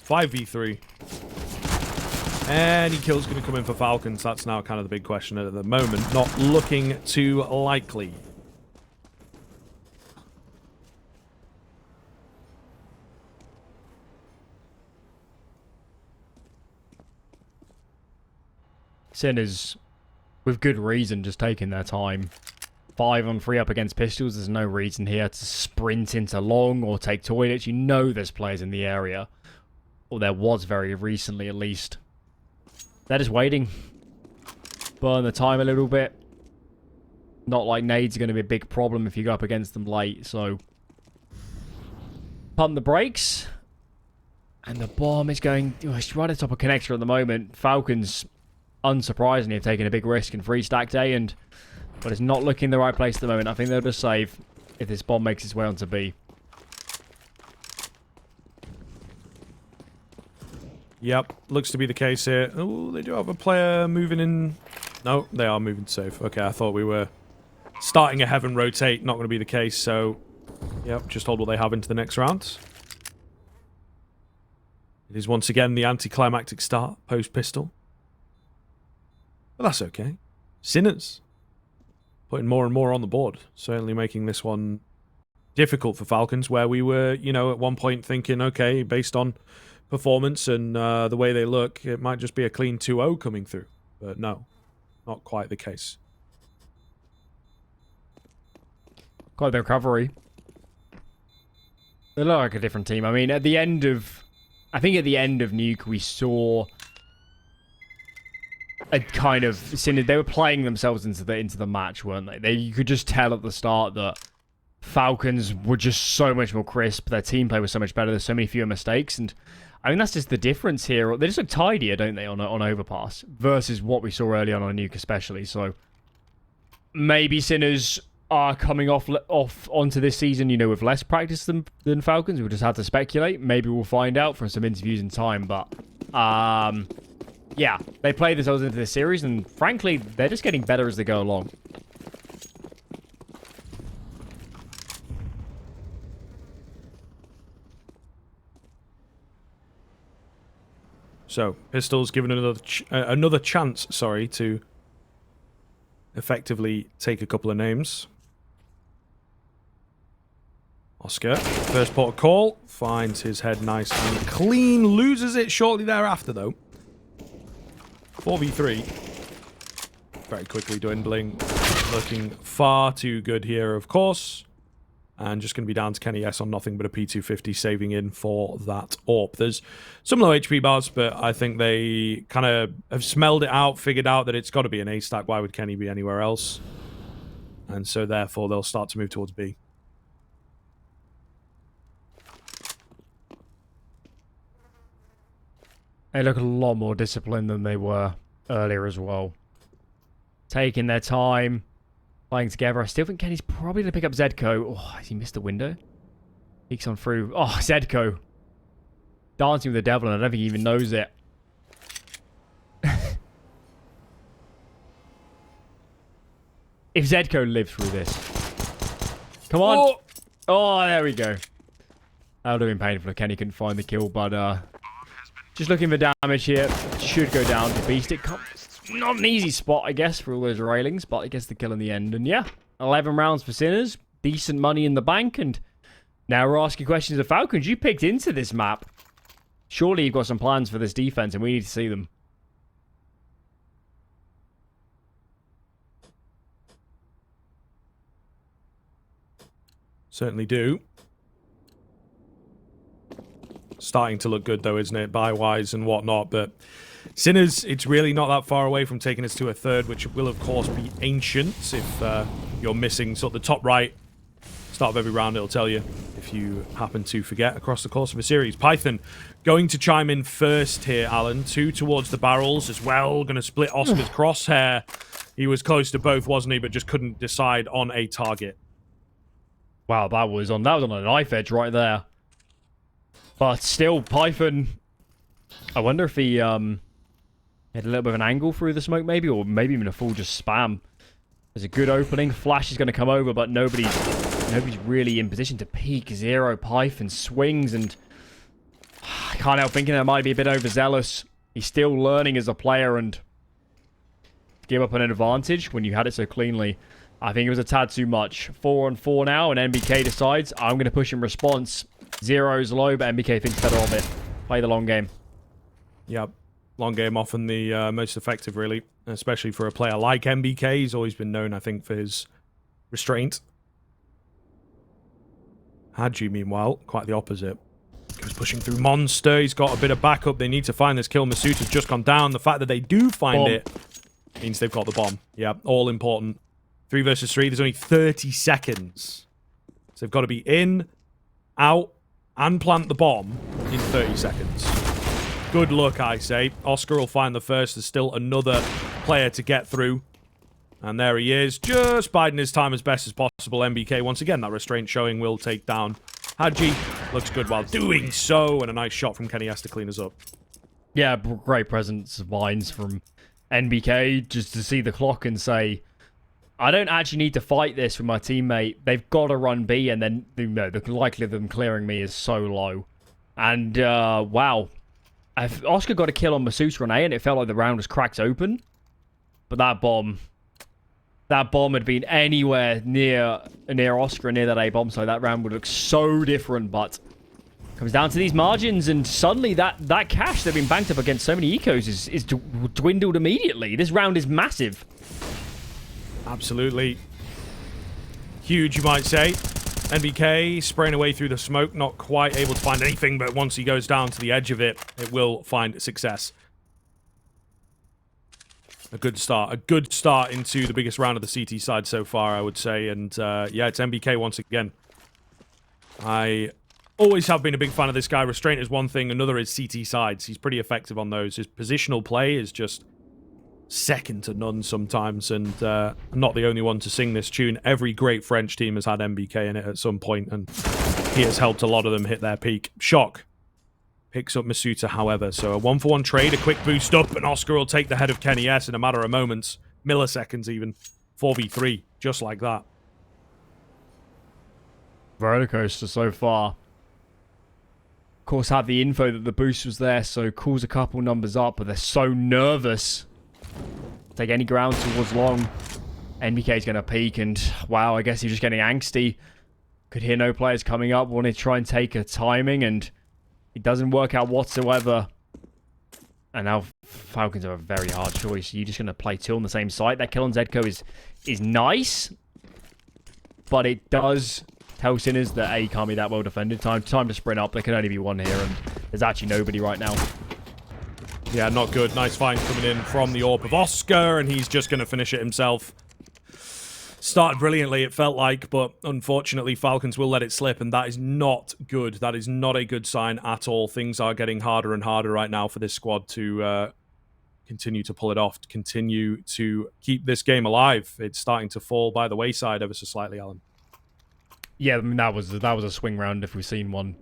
5v3. Any kill's going to come in for Falcons. That's now kind of the big question at the moment. Not looking too likely. Sinners, with good reason, just taking their time. 5-on-3 up against pistols. There's no reason here to sprint into long or take toilets. You know there's players in the area. Or there was very recently, at least. They're just waiting. Burn the time a little bit. Not like nades are going to be a big problem if you go up against them late, so... Pump the brakes. And the bomb is going... Oh, it's right at the top of connector at the moment. Falcons, unsurprisingly, have taken a big risk in free stack day, and... But it's not looking the right place at the moment. I think they'll just save if this bomb makes its way onto B. Yep, looks to be the case here. Oh, they do have a player moving in. No, they are moving safe. Okay, I thought we were starting a heaven rotate. Not going to be the case, so... Yep, just hold what they have into the next round. It is once again the anticlimactic start, post-pistol. But that's okay. Sinners. Putting more and more on the board. Certainly making this one difficult for Falcons, where we were, you know, at one point thinking, okay, based on performance and the way they look, it might just be a clean 2-0 coming through. But no, not quite the case. Quite the recovery. They look like a different team. I mean, at the end of... I think at the end of Nuke, we saw... a kind of... They were playing themselves into the match, weren't they? You could just tell at the start that Falcons were just so much more crisp. Their team play was so much better. There's so many fewer mistakes. And I mean, that's just the difference here. They just look tidier, don't they, on Overpass versus what we saw early on Nuke especially. So maybe Sinners are coming off onto this season, you know, with less practice than Falcons. We'll just have to speculate. Maybe we'll find out from some interviews in time. But yeah, they play themselves into this series, and frankly, they're just getting better as they go along. So, Pistols given another chance, sorry, to effectively take a couple of names. Oscar, first port of call, finds his head nice and clean, loses it shortly thereafter, though. 4v3. Very quickly dwindling. Looking far too good here, of course. And just going to be down to Kenny S on nothing but a P250 saving in for that AWP. There's some low HP bars, but I think they kind of have smelled it out, figured out that it's got to be an A stack. Why would Kenny be anywhere else? And so therefore they'll start to move towards B. They look a lot more disciplined than they were earlier as well. Taking their time, playing together. I still think Kenny's probably going to pick up Zedco. Oh, has he missed the window? Peeks on through. Oh, Zedco. Dancing with the devil, and I don't think he even knows it. If Zedco lived through this. Come on. Oh, there we go. That would have been painful if Kenny couldn't find the kill, but just looking for damage here. Should go down to Beast. Not an easy spot, I guess, for all those railings, but I guess the kill in the end. And yeah, 11 rounds for Sinners. Decent money in the bank, and Now we're asking questions of Falcons. You picked into this map. Surely you've got some plans for this defense, and we need to see them. Certainly do. Starting to look good, though, isn't it? Buy-wise and whatnot, but Sinners, it's really not that far away from taking us to a third, which will, of course, be Ancient. If you're missing sort of the top right, start of every round, it'll tell you if you happen to forget across the course of a series. Python going to chime in first here, Alan. 2 towards the barrels as well. Going to split Oscar's crosshair. He was close to both, wasn't he? But just couldn't decide on a target. Wow, that was on a knife edge right there. But still, Python, I wonder if he had a little bit of an angle through the smoke maybe, or maybe even a full just spam. There's a good opening. Flash is going to come over, but nobody's really in position to peek. Zero Python swings, and I can't help thinking that might be a bit overzealous. He's still learning as a player, and give up an advantage when you had it so cleanly. I think it was a tad too much. 4 on 4 now, and NBK decides, I'm going to push in response. Zero's low, but NBK thinks better of it. Play the long game. Yep. Long game often the most effective, really. Especially for a player like NBK. He's always been known, I think, for his restraint. Hadji, meanwhile, quite the opposite. Goes pushing through Monster. He's got a bit of backup. They need to find this kill. Masuta's just gone down. The fact that they do find it means they've got the bomb. Yeah, all important. 3 versus 3. There's only 30 seconds. So they've got to be in, out, and plant the bomb in 30 seconds. Good luck, I say. Oscar will find the first. There's still another player to get through. And there he is, just biding his time as best as possible. MBK, once again, that restraint showing will take down Hadji. Looks good while doing so, and a nice shot from Kenny has to clean us up. Yeah, great presence of minds from NBK, just to see the clock and say, I don't actually need to fight this with my teammate. They've got to run B, and then the likelihood of them clearing me is so low. And, wow. Oscar got a kill on Masuta on A, and it felt like the round was cracked open. But that bomb had been anywhere near Oscar, near that A bomb, so that round would look so different. But comes down to these margins, and suddenly that cash that's been banked up against so many ecos is dwindled immediately. This round is massive. Absolutely. Huge, you might say. NBK spraying away through the smoke, not quite able to find anything, but once he goes down to the edge of it, it will find success. A good start into the biggest round of the CT side so far, I would say. And yeah, it's NBK once again. I always have been a big fan of this guy. Restraint is one thing, another is CT sides. He's pretty effective on those. His positional play is just second to none sometimes, and I'm not the only one to sing this tune. Every great French team has had MBK in it at some point, and he has helped a lot of them hit their peak. Shock picks up Masuta, however, so a 1-for-1 trade, a quick boost up, and Oscar will take the head of Kenny S in a matter of moments, milliseconds even. 4v3, just like that. Rollercoaster so far. Of course, had the info that the boost was there, so calls a couple numbers up, but they're so nervous. Take any ground towards long. NBK's going to peek, and wow, I guess he's just getting angsty. Could hear no players coming up, wanted to try and take a timing, and it doesn't work out whatsoever. And now Falcons are a very hard choice. You're just going to play 2 on the same site. That kill on Zedco is nice, but it does tell Sinners that A can't be that well defended. Time to sprint up. There can only be one here, and there's actually nobody right now. Yeah, not good. Nice find coming in from the AWP of Oscar, and he's just going to finish it himself. Started brilliantly, it felt like, but unfortunately Falcons will let it slip, and that is not good. That is not a good sign at all. Things are getting harder and harder right now for this squad to continue to pull it off, to continue to keep this game alive. It's starting to fall by the wayside ever so slightly, Alan. Yeah, I mean, that was a swing round if we've seen one.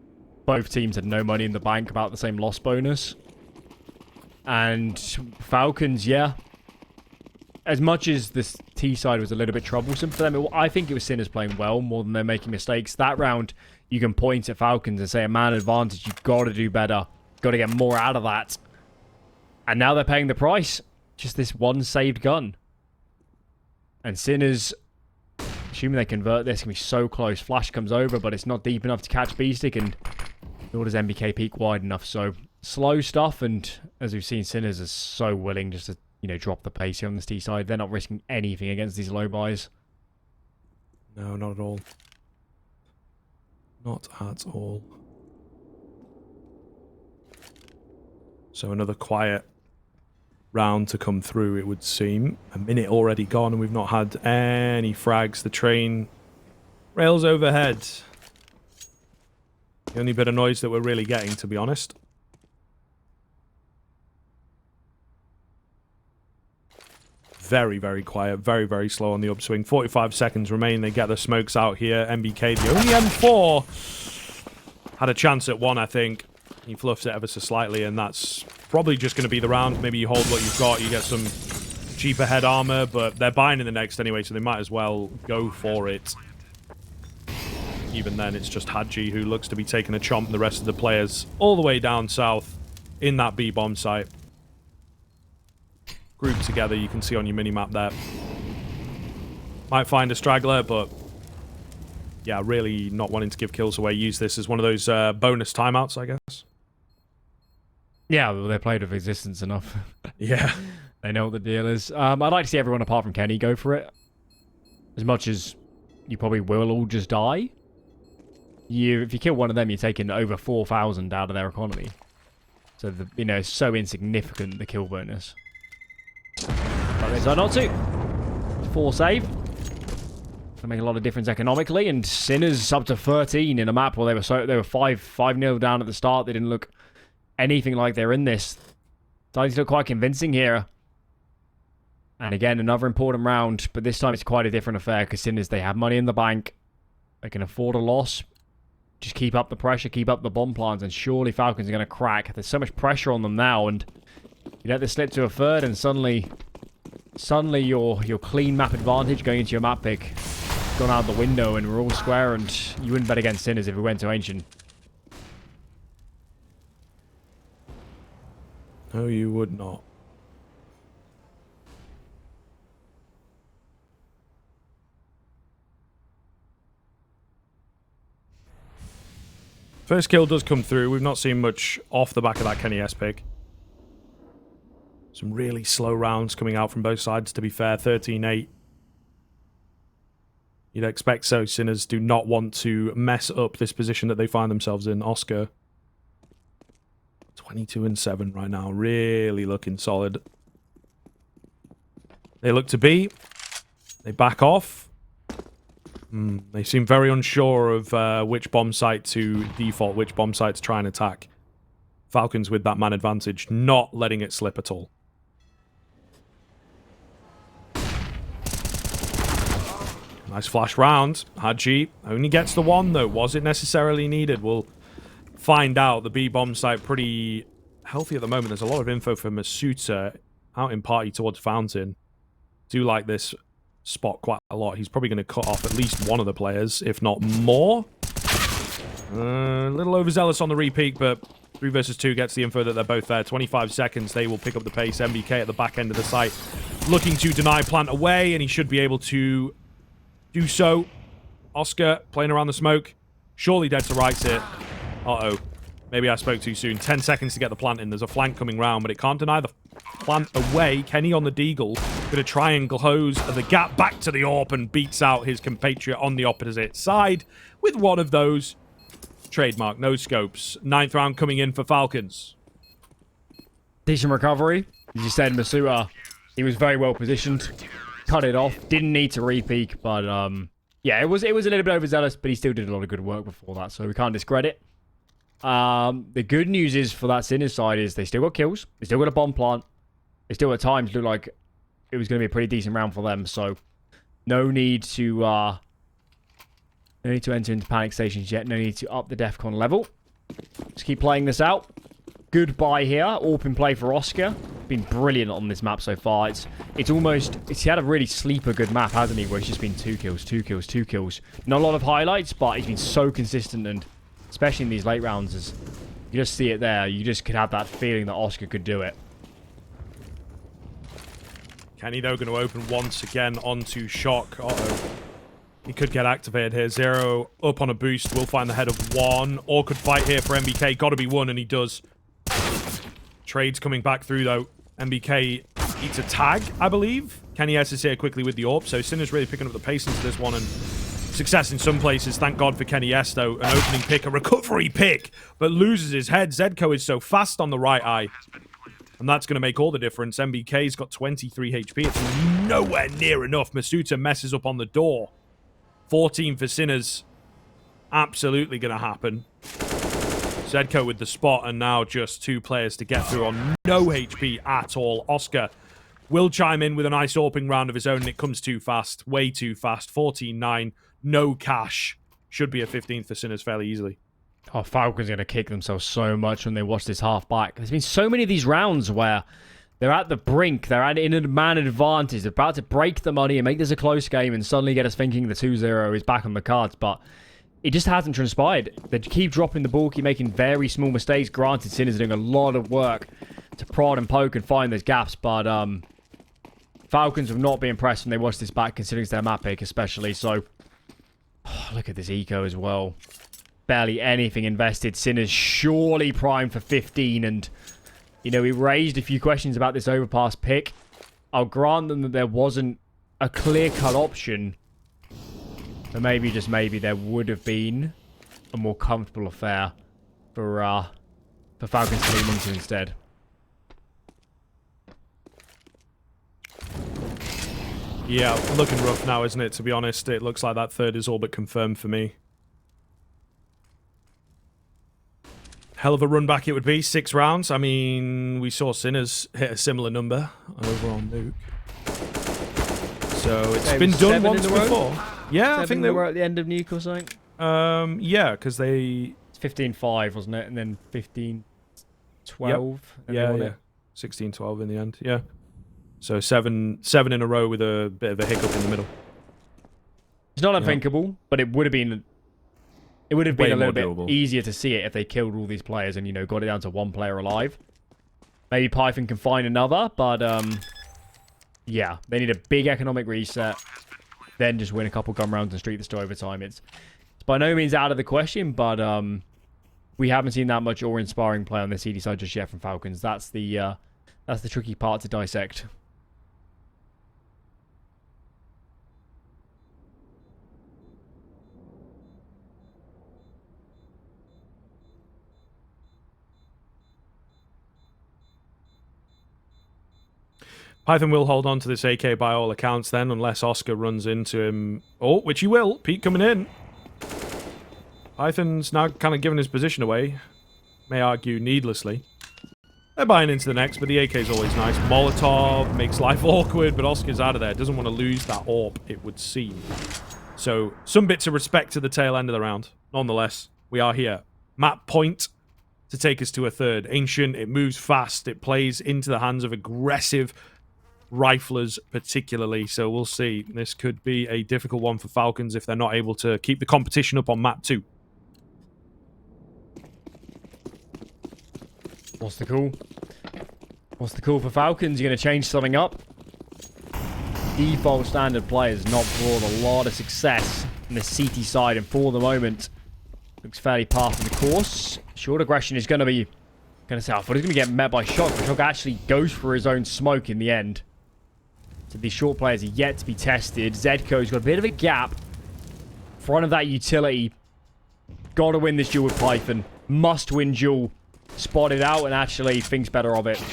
Both teams had no money in the bank, about the same loss bonus. And Falcons, yeah. As much as this T side was a little bit troublesome for them, I think it was Sinners playing well more than they're making mistakes. That round, you can point at Falcons and say a man advantage. You've got to do better. Got to get more out of that. And now they're paying the price. Just this one saved gun. And Sinners Assuming they convert this, can be so close. Flash comes over, but it's not deep enough to catch B-Stick, and nor does MBK peek wide enough. So slow stuff, and as we've seen, Sinners is so willing just to, you know, drop the pace here on this T side. They're not risking anything against these low buys. No, not at all. Not at all. So another quiet round to come through, it would seem. A minute already gone and we've not had any frags. The train rails overhead. The only bit of noise that we're really getting, to be honest. Very, very quiet. Very, very slow on the upswing. 45 seconds remain. They get the smokes out here. MBK, the only M4, had a chance at one, I think. He fluffs it ever so slightly, and that's probably just going to be the round. Maybe you hold what you've got, you get some cheaper head armor, but they're buying in the next anyway, so they might as well go for it. Even then, it's just Hadji who looks to be taking a chomp, the rest of the players all the way down south in that B-bomb site. Grouped together, you can see on your mini-map there. Might find a straggler, but yeah, really not wanting to give kills away. Use this as one of those bonus timeouts, I guess. Yeah, well, they played with existence enough. Yeah. They know what the deal is. I'd like to see everyone apart from Kenny go for it. As much as you probably will all just die. If you kill one of them, you're taking over 4,000 out of their economy. So, you know, it's so insignificant, the kill bonus. But they decide not to. 4 save. Can make a lot of difference economically. And Sinners up to 13 in a map where they were 5-0 down at the start. They didn't look anything like they're in this. Starting to look quite convincing here. And again, another important round, but this time it's quite a different affair because Sinners, they have money in the bank. They can afford a loss. Just keep up the pressure, keep up the bomb plans, and surely Falcons are going to crack. There's so much pressure on them now, and you let this slip to a third, and suddenly your clean map advantage going into your map pick gone out the window, and we're all square, and you wouldn't bet against Sinners if we went to Ancient. No, you would not. First kill does come through. We've not seen much off the back of that Kenny S pick. Some really slow rounds coming out from both sides, to be fair. 13-8. You'd expect so. Sinners do not want to mess up this position that they find themselves in. Oscar, 22-7 right now. Really looking solid. They look to be. They back off. They seem very unsure of which bomb site to default, which bomb site to try and attack. Falcons with that man advantage, not letting it slip at all. Nice flash round. Hadji only gets the one, though. Was it necessarily needed? We'll find out. The B bomb site pretty healthy at the moment. There's a lot of info from Masuta out in party towards Fountain. Do like this spot quite a lot. He's probably going to cut off at least one of the players, if not more. A little overzealous on the repeat, but 3 versus 2 gets the info that they're both there. 25 seconds, they will pick up the pace. MBK at the back end of the site looking to deny plant away, and he should be able to do so. Oscar playing around the smoke. Surely dead to rights it. Uh-oh. Maybe I spoke too soon. 10 seconds to get the plant in. There's a flank coming round, but it can't deny the plant away. Kenny on the Deagle. Going to try and close the gap back to the AWP and beats out his compatriot on the opposite side with one of those. Trademark, no scopes. 9th round coming in for Falcons. Decent recovery. As you said, Masuta, he was very well positioned. Cut it off. Didn't need to re-peek, but yeah, it was a little bit overzealous, but he still did a lot of good work before that, so we can't discredit. The good news is for that Sinners side is they still got kills. They still got a bomb plant. They still at times look like it was going to be a pretty decent round for them. So no need to enter into panic stations yet. No need to up the DEFCON level. Just keep playing this out. Goodbye here. AWP in play for Oscar. Been brilliant on this map so far. He had a really sleeper good map, hasn't he? Where it's just been 2 kills, 2 kills, 2 kills. Not a lot of highlights, but he's been so consistent, and especially in these late rounds, as you just see it there. You just could have that feeling that Oscar could do it. Kenny, though, going to open once again onto Shock. Uh-oh. He could get activated here. Zero up on a boost. Will find the head of one. Or could fight here for MBK. Got to be one, and he does. Trade's coming back through, though. MBK eats a tag, I believe. Kenny S is here quickly with the AWP. So Sinner's really picking up the pace into this one. And success in some places. Thank God for Kenny S, though. An opening pick, a recovery pick. But loses his head. Zedko is so fast on the right eye. And that's going to make all the difference. MBK's got 23 HP. It's nowhere near enough. Masuta messes up on the door. 14 for Sinners. Absolutely going to happen. Zedko with the spot, and now just 2 players to get through on no HP at all. Oscar will chime in with a nice opening round of his own, and it comes too fast. Way too fast. 14-9. No cash. Should be a 15th for Sinners fairly easily. Oh, Falcons are going to kick themselves so much when they watch this half back. There's been so many of these rounds where they're at the brink, they're in a man advantage, they're about to break the money and make this a close game and suddenly get us thinking the 2-0 is back on the cards, but it just hasn't transpired. They keep dropping the ball, keep making very small mistakes. Granted, Sinners are doing a lot of work to prod and poke and find those gaps, but Falcons will not be impressed when they watch this back, considering it's their map pick especially, so look at this eco as well. Barely anything invested. Sinners surely primed for 15, and you know, we raised a few questions about this Overpass pick. I'll grant them that there wasn't a clear-cut option, but maybe, just maybe, there would have been a more comfortable affair for Falcons to lean into instead. Yeah, looking rough now, isn't it? To be honest, it looks like that third is all but confirmed for me. Hell of a run back it would be. 6 rounds. I mean, we saw Sinners hit a similar number over on Nuke. So it's been done once before. Yeah, I think they were at the end of Nuke or something. Yeah, because they... It's 15-5, wasn't it? And then 15-12. Yep. Yeah. 16-12 in the end, yeah. So 7 in a row with a bit of a hiccup in the middle. It's not unthinkable, but it would have been... It would have been a little bit doable. Easier to see it if they killed all these players and, you know, got it down to 1 player alive. Maybe Python can find another, but, yeah. They need a big economic reset. Then just win a couple gun rounds and streak this to overtime. It's by no means out of the question, but, we haven't seen that much awe-inspiring play on the CD side just yet from Falcons. That's the tricky part to dissect. Python will hold on to this AK by all accounts then, unless Oscar runs into him. Oh, which he will. Pete coming in. Python's now kind of giving his position away. May argue needlessly. They're buying into the next, but the AK is always nice. Molotov makes life awkward, but Oscar's out of there. Doesn't want to lose that AWP, it would seem. So, some bits of respect to the tail end of the round. Nonetheless, we are here. Map point to take us to a third. Ancient, it moves fast. It plays into the hands of aggressive riflers particularly, so we'll see. This could be a difficult one for Falcons if they're not able to keep the competition up on map 2. What's the call? What's the call for Falcons? You're going to change something up? Default standard play has not brought a lot of success in the CT side, and for the moment looks fairly par for the course. Short aggression is going to be I thought he was going to get met by Shock, but Shock actually goes for his own smoke in the end. So these short players are yet to be tested. Zedko's got a bit of a gap. Front of that utility. Got to win this duel with Python. Must win duel. Spotted out and actually thinks better of it.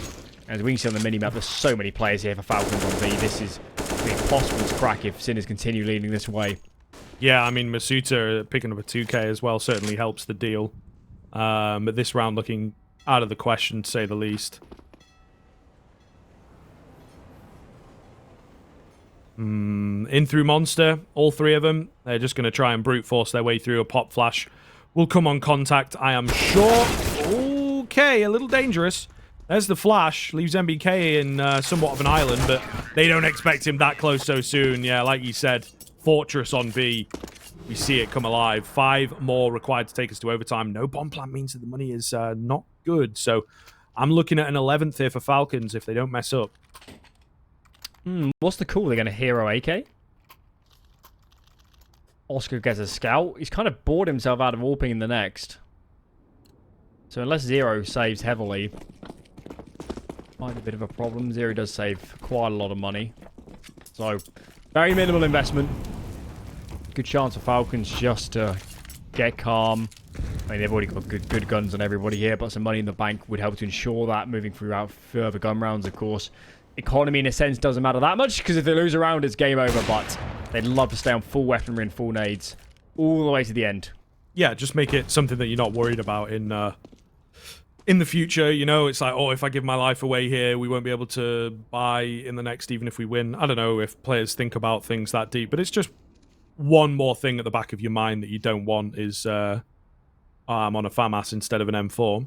As we can see on the minimap, there's so many players here for Falcons on B. This is impossible to crack if Sinners continue leading this way. Yeah, I mean, Masuta picking up a 2K as well certainly helps the deal. But this round looking out of the question, to say the least. In through Monster, all 3 of them. They're just going to try and brute force their way through. A pop flash will come on contact, I am sure. Okay, a little dangerous. There's the flash. Leaves MBK in somewhat of an island, but they don't expect him that close so soon. Yeah, like you said, Fortress on B. We see it come alive. 5 more required to take us to overtime. No bomb plant means that the money is not good. So I'm looking at an 11th here for Falcons if they don't mess up. What's the call? They're going to hero AK? Oscar gets a scout. He's kind of bored himself out of AWPing in the next. So unless Zero saves heavily, might be a bit of a problem. Zero does save quite a lot of money. So, very minimal investment. Good chance for Falcons just to get calm. I mean, they've already got good guns on everybody here, but some money in the bank would help to ensure that moving throughout further gun rounds, of course. Economy, in a sense, doesn't matter that much, because if they lose a round, it's game over, but they'd love to stay on full weaponry and full nades all the way to the end. Yeah, just make it something that you're not worried about in the future. You know, it's like, oh, if I give my life away here, we won't be able to buy in the next, even if we win. I don't know if players think about things that deep, but it's just one more thing at the back of your mind that you don't want is, I'm on a FAMAS instead of an M4.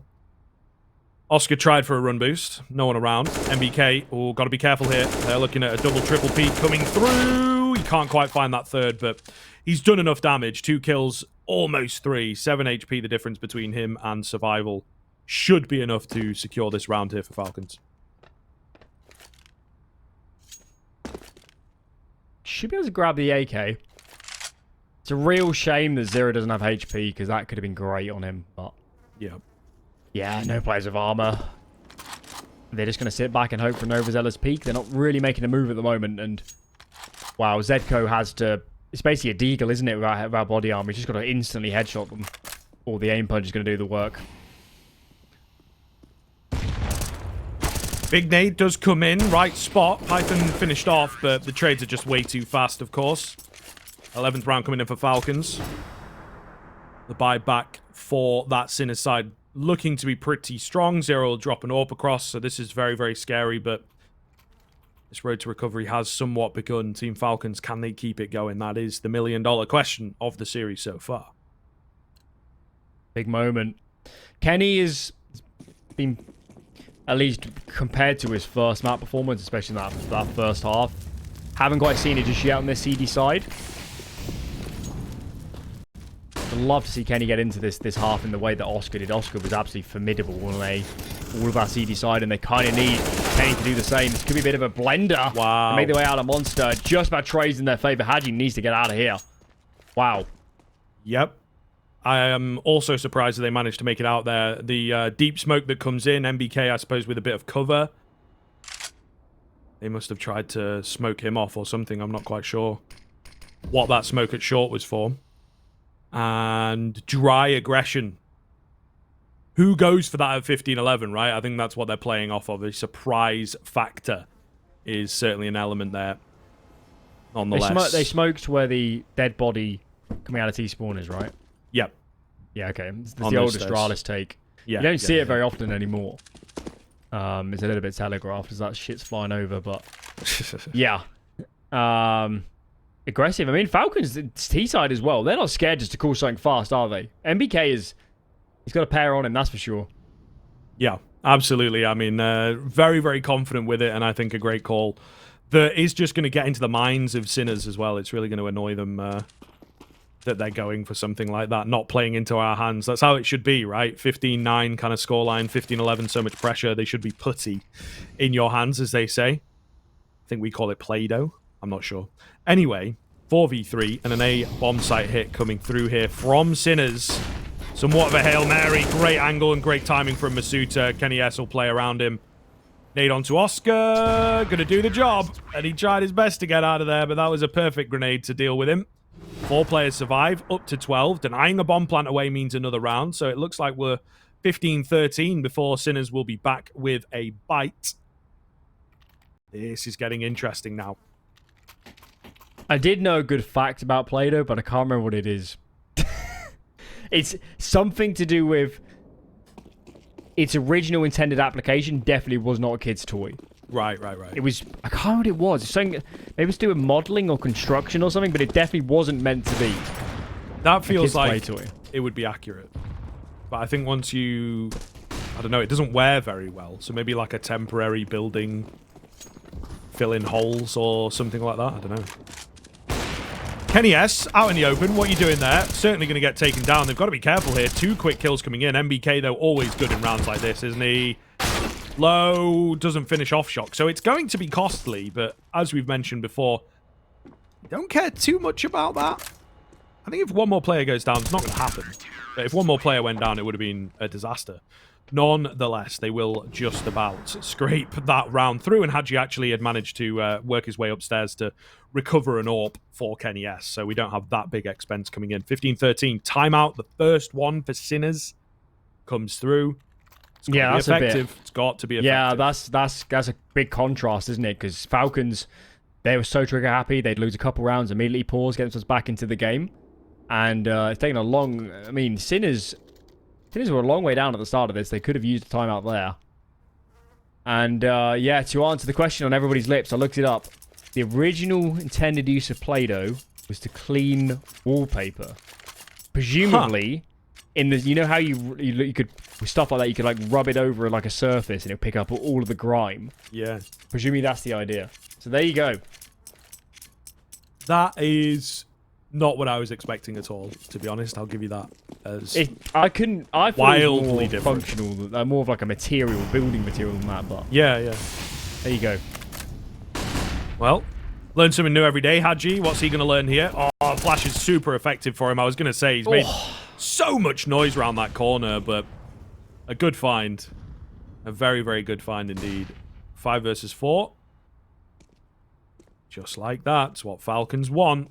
Oscar tried for a run boost. No one around. MBK, oh, got to be careful here. They're looking at a double triple peak coming through. He can't quite find that third, but he's done enough damage. 2 kills, almost 3. 7 HP, the difference between him and survival. Should be enough to secure this round here for Falcons. Should be able to grab the AK. It's a real shame that Zero doesn't have HP, because that could have been great on him, but... Yeah, no players with armor. They're just going to sit back and hope for an overzealous peak. They're not really making a move at the moment, and... Wow, Zedko has to... It's basically a deagle, isn't it, without body armor? He's just got to instantly headshot them. Or the aim punch is going to do the work. Big nade does come in, right spot. Python finished off, but the trades are just way too fast, of course. 11th round coming in for Falcons. The buyback for that Sinners side looking to be pretty strong. Zero will drop an AWP across, so this is very, very scary, but this road to recovery has somewhat begun. Team Falcons, can they keep it going? That is the million-dollar question of the series so far. Big moment. Kenny has been... At least compared to his first map performance, especially in that first half. Haven't quite seen it just yet on this CD side. I'd love to see Kenny get into this half in the way that Oscar did. Oscar was absolutely formidable on all of that CD side, and they kind of need Kenny to do the same. This could be a bit of a blender. Wow. To make their way out of Monster. Just about trades in their favor. Haji needs to get out of here. Wow. Yep. I am also surprised that they managed to make it out there. The deep smoke that comes in, MBK, I suppose, with a bit of cover. They must have tried to smoke him off or something. I'm not quite sure what that smoke at short was for. And dry aggression. Who goes for that at 15-11, right? I think that's what they're playing off of. A surprise factor is certainly an element there. Nonetheless. They smoked where the dead body coming out of T-spawn is, right? Yep. Yeah, okay. It's the oldest Astralis take. Yeah, you don't see it very often anymore. It's a little bit telegraphed as that shit's flying over, but... yeah. Aggressive. I mean, Falcons, it's T-side as well. They're not scared just to call something fast, are they? MBK is... He's got a pair on him, that's for sure. Yeah, absolutely. I mean, very, very confident with it, and I think a great call. That is just going to get into the minds of Sinners as well. It's really going to annoy them... that they're going for something like that, not playing into our hands. That's how it should be, right? 15-9 kind of scoreline, 15-11, so much pressure. They should be putty in your hands, as they say. I think we call it Play-Doh. I'm not sure. Anyway, 4v3 and an A bomb site hit coming through here from Sinners. Somewhat of a Hail Mary. Great angle and great timing from Masuta. Kenny S will play around him. Nade onto Oscar. Gonna do the job. And he tried his best to get out of there, but that was a perfect grenade to deal with him. 4 players survive, up to 12. Denying a bomb plant away means another round, so it looks like we're 15-13 before Sinners will be back with a bite. This is getting interesting now. I did know a good fact about Play-Doh, but I can't remember what it is. It's something to do with... Its original intended application definitely was not a kid's toy. Right. It was... I can't remember what it was. It's something, maybe it's to do with modeling or construction or something, but it definitely wasn't meant to be. That feels like it would be accurate. But I think once you... I don't know, it doesn't wear very well. So maybe like a temporary building, fill in holes or something like that. I don't know. Kenny S, out in the open. What are you doing there? Certainly going to get taken down. They've got to be careful here. 2 quick kills coming in. MBK, though, always good in rounds like this, isn't he? Low, doesn't finish off shock. So it's going to be costly, but as we've mentioned before, don't care too much about that. I think if one more player goes down, it's not going to happen. But if one more player went down, it would have been a disaster. Nonetheless, they will just about scrape that round through, and Hadji actually had managed to work his way upstairs to recover an AWP for Kenny S, so we don't have that big expense coming in. 15-13, timeout, the first one for Sinners comes through. It's got to be effective. It's got to be effective. Yeah, that's a big contrast, isn't it? Because Falcons, they were so trigger happy, they'd lose a couple rounds, immediately pause, get themselves back into the game. And it's taken a long... I mean, Sinners were a long way down at the start of this. They could have used a timeout there. And, yeah, to answer the question on everybody's lips, I looked it up. The original intended use of Play-Doh was to clean wallpaper. Presumably, in the... You know how you could... With stuff like that, you could, like, rub it over, like, a surface and it'll pick up all of the grime. Yeah. Presumably that's the idea. So there you go. That is... not what I was expecting at all, to be honest. I'll give you that. I thought it was wildly more functional, more of like a material, building material than that, but... Yeah. There you go. Well, learn something new every day, Hadji. What's he going to learn here? Oh, Flash is super effective for him. I was going to say, he's made so much noise around that corner, but a good find. A very, very good find indeed. 5 versus 4. Just like that. It's what Falcons want.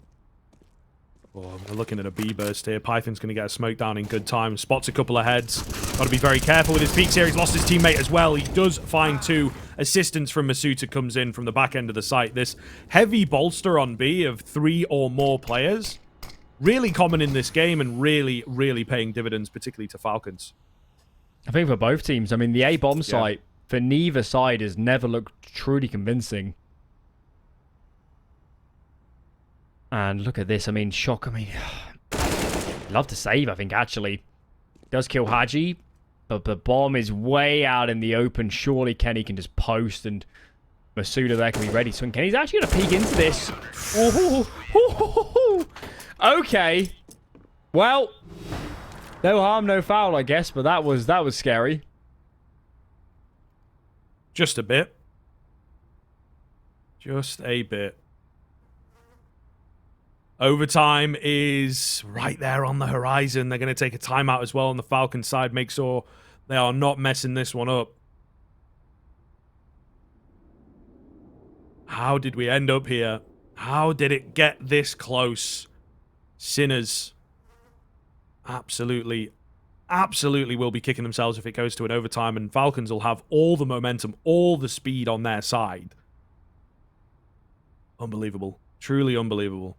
Oh, we're looking at a B burst here. Python's going to get a smoke down in good time. Spots a couple of heads. Got to be very careful with his peeks here. He's lost his teammate as well. He does find 2. Assistance from Masuta comes in from the back end of the site. This heavy bolster on B of 3 or more players. Really common in this game and really, really paying dividends, particularly to Falcons. I think for both teams. I mean, the A-bomb site, for neither side, has never looked truly convincing. And look at this. I mean, shock. I mean, love to save, I think, actually. Does kill Hadji, but the bomb is way out in the open. Surely Kenny can just post, and Masuda there can be ready. So Kenny's actually going to peek into this. Okay. Well, no harm, no foul, I guess, but that was scary. Just a bit. Just a bit. Overtime is right there on the horizon. They're going to take a timeout as well on the Falcons side. Make sure they are not messing this one up. How did we end up here? How did it get this close? Sinners absolutely will be kicking themselves if it goes to an overtime, and Falcons will have all the momentum, all the speed on their side. Unbelievable. Truly unbelievable.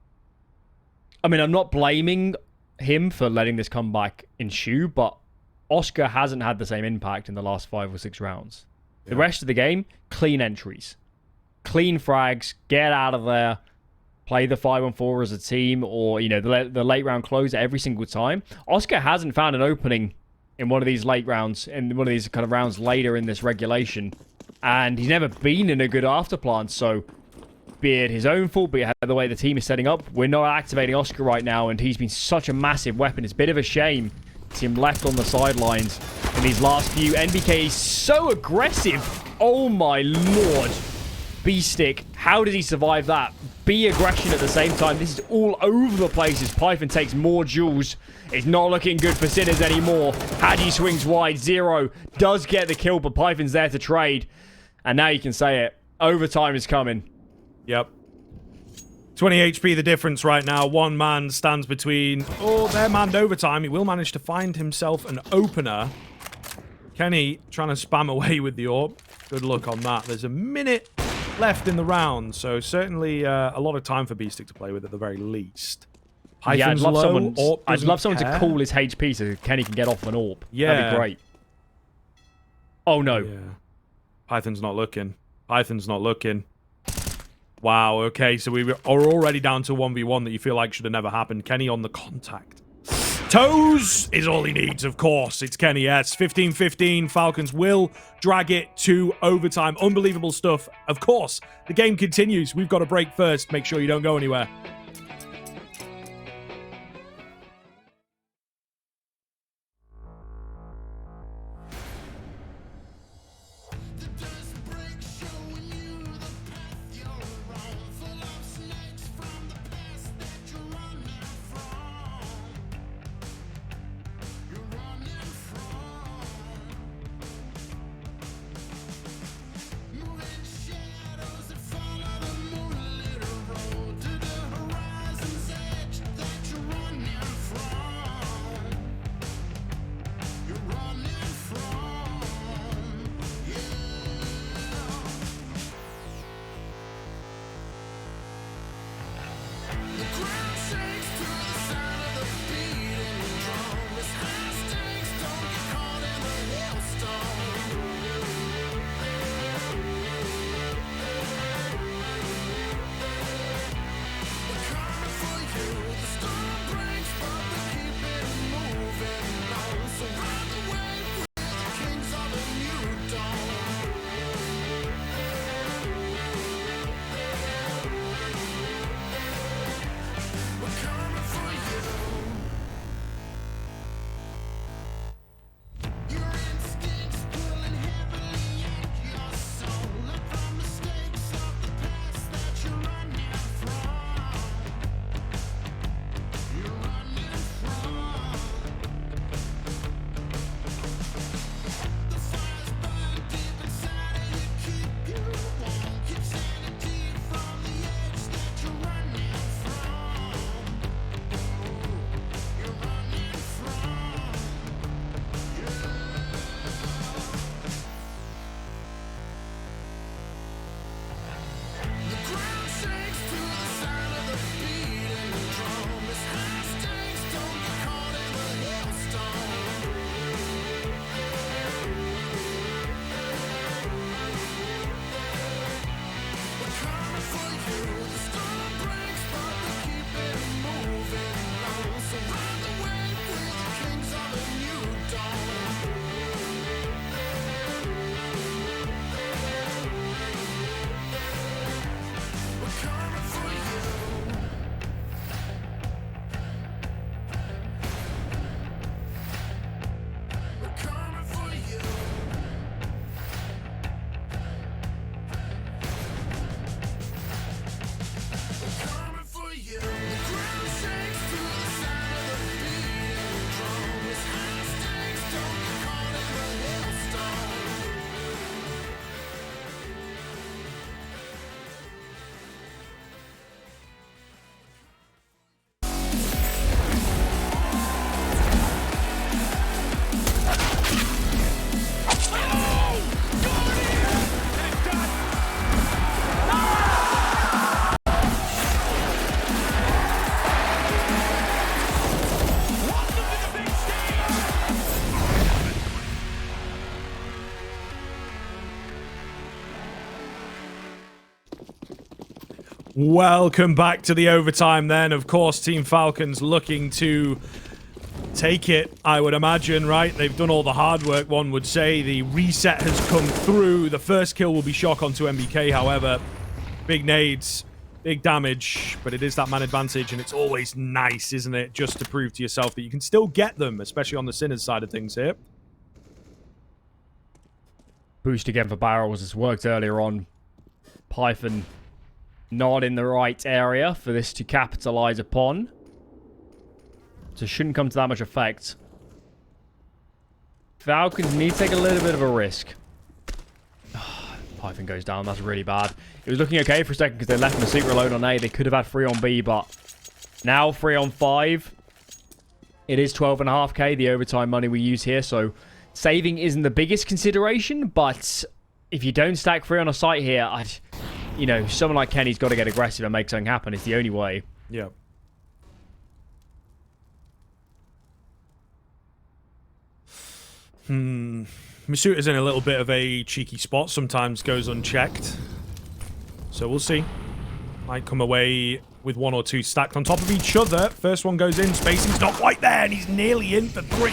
I mean, I'm not blaming him for letting this comeback ensue, but Oscar hasn't had the same impact in the last 5 or 6 rounds. Yeah. The rest of the game, clean entries. Clean frags, get out of there, play the 5-on-4 as a team, or, you know, the late round closer every single time. Oscar hasn't found an opening in one of these late rounds, in one of these kind of rounds later in this regulation, and he's never been in a good afterplan, so... Be it his own fault, be it the way the team is setting up, we're not activating Oscar right now, and he's been such a massive weapon. It's a bit of a shame to see him left on the sidelines in these last few. NBK is so aggressive. Oh my lord. B-Stick, how did he survive that? B aggression at the same time. This is all over the place as Python takes more jewels. It's not looking good for Sinners anymore. Hadji swings wide. 0 does get the kill, but Python's there to trade. And now you can say it. Overtime is coming. Yep. 20 HP the difference right now. One man stands between... Oh, they're manned overtime. He will manage to find himself an opener. Kenny trying to spam away with the AWP. Good luck on that. There's a minute left in the round, so certainly a lot of time for B-Stick to play with at the very least. Python's I'd love someone care. to call his HP so Kenny can get off an AWP. Yeah. That'd be great. Oh, no. Yeah. Python's not looking. Python's not looking. Wow, okay, so we are already down to 1v1 that you feel like should have never happened. Kenny on the contact. Toes is all he needs, of course. It's Kenny, yes. 15-15. Falcons will drag it to overtime. Unbelievable stuff. Of course, the game continues. We've got a break first. Make sure you don't go anywhere. Welcome back to the overtime then. Of course, Team Falcons looking to take it, I would imagine, right? They've done all the hard work, one would say. The reset has come through. The first kill will be shock onto MBK, however. Big nades, big damage, but it is that man advantage, and it's always nice, isn't it? Just to prove to yourself that you can still get them, especially on the Sinners side of things here. Boost again for barrels. It's worked earlier on. Python not in the right area for this to capitalize upon. So it shouldn't come to that much effect. Falcons need to take a little bit of a risk. Python goes down. That's really bad. It was looking okay for a second because they left Masika alone on A. They could have had 3 on B, but now 3 on 5. It is 12.5k, the overtime money we use here. So saving isn't the biggest consideration, but if you don't stack 3 on a site here, you know, someone like Kenny's got to get aggressive and make something happen. It's the only way. Yeah. Masuta's in a little bit of a cheeky spot. Sometimes goes unchecked. So we'll see. Might come away with 1 or 2 stacked on top of each other. First one goes in. Spacing's not quite there, and he's nearly in for 3.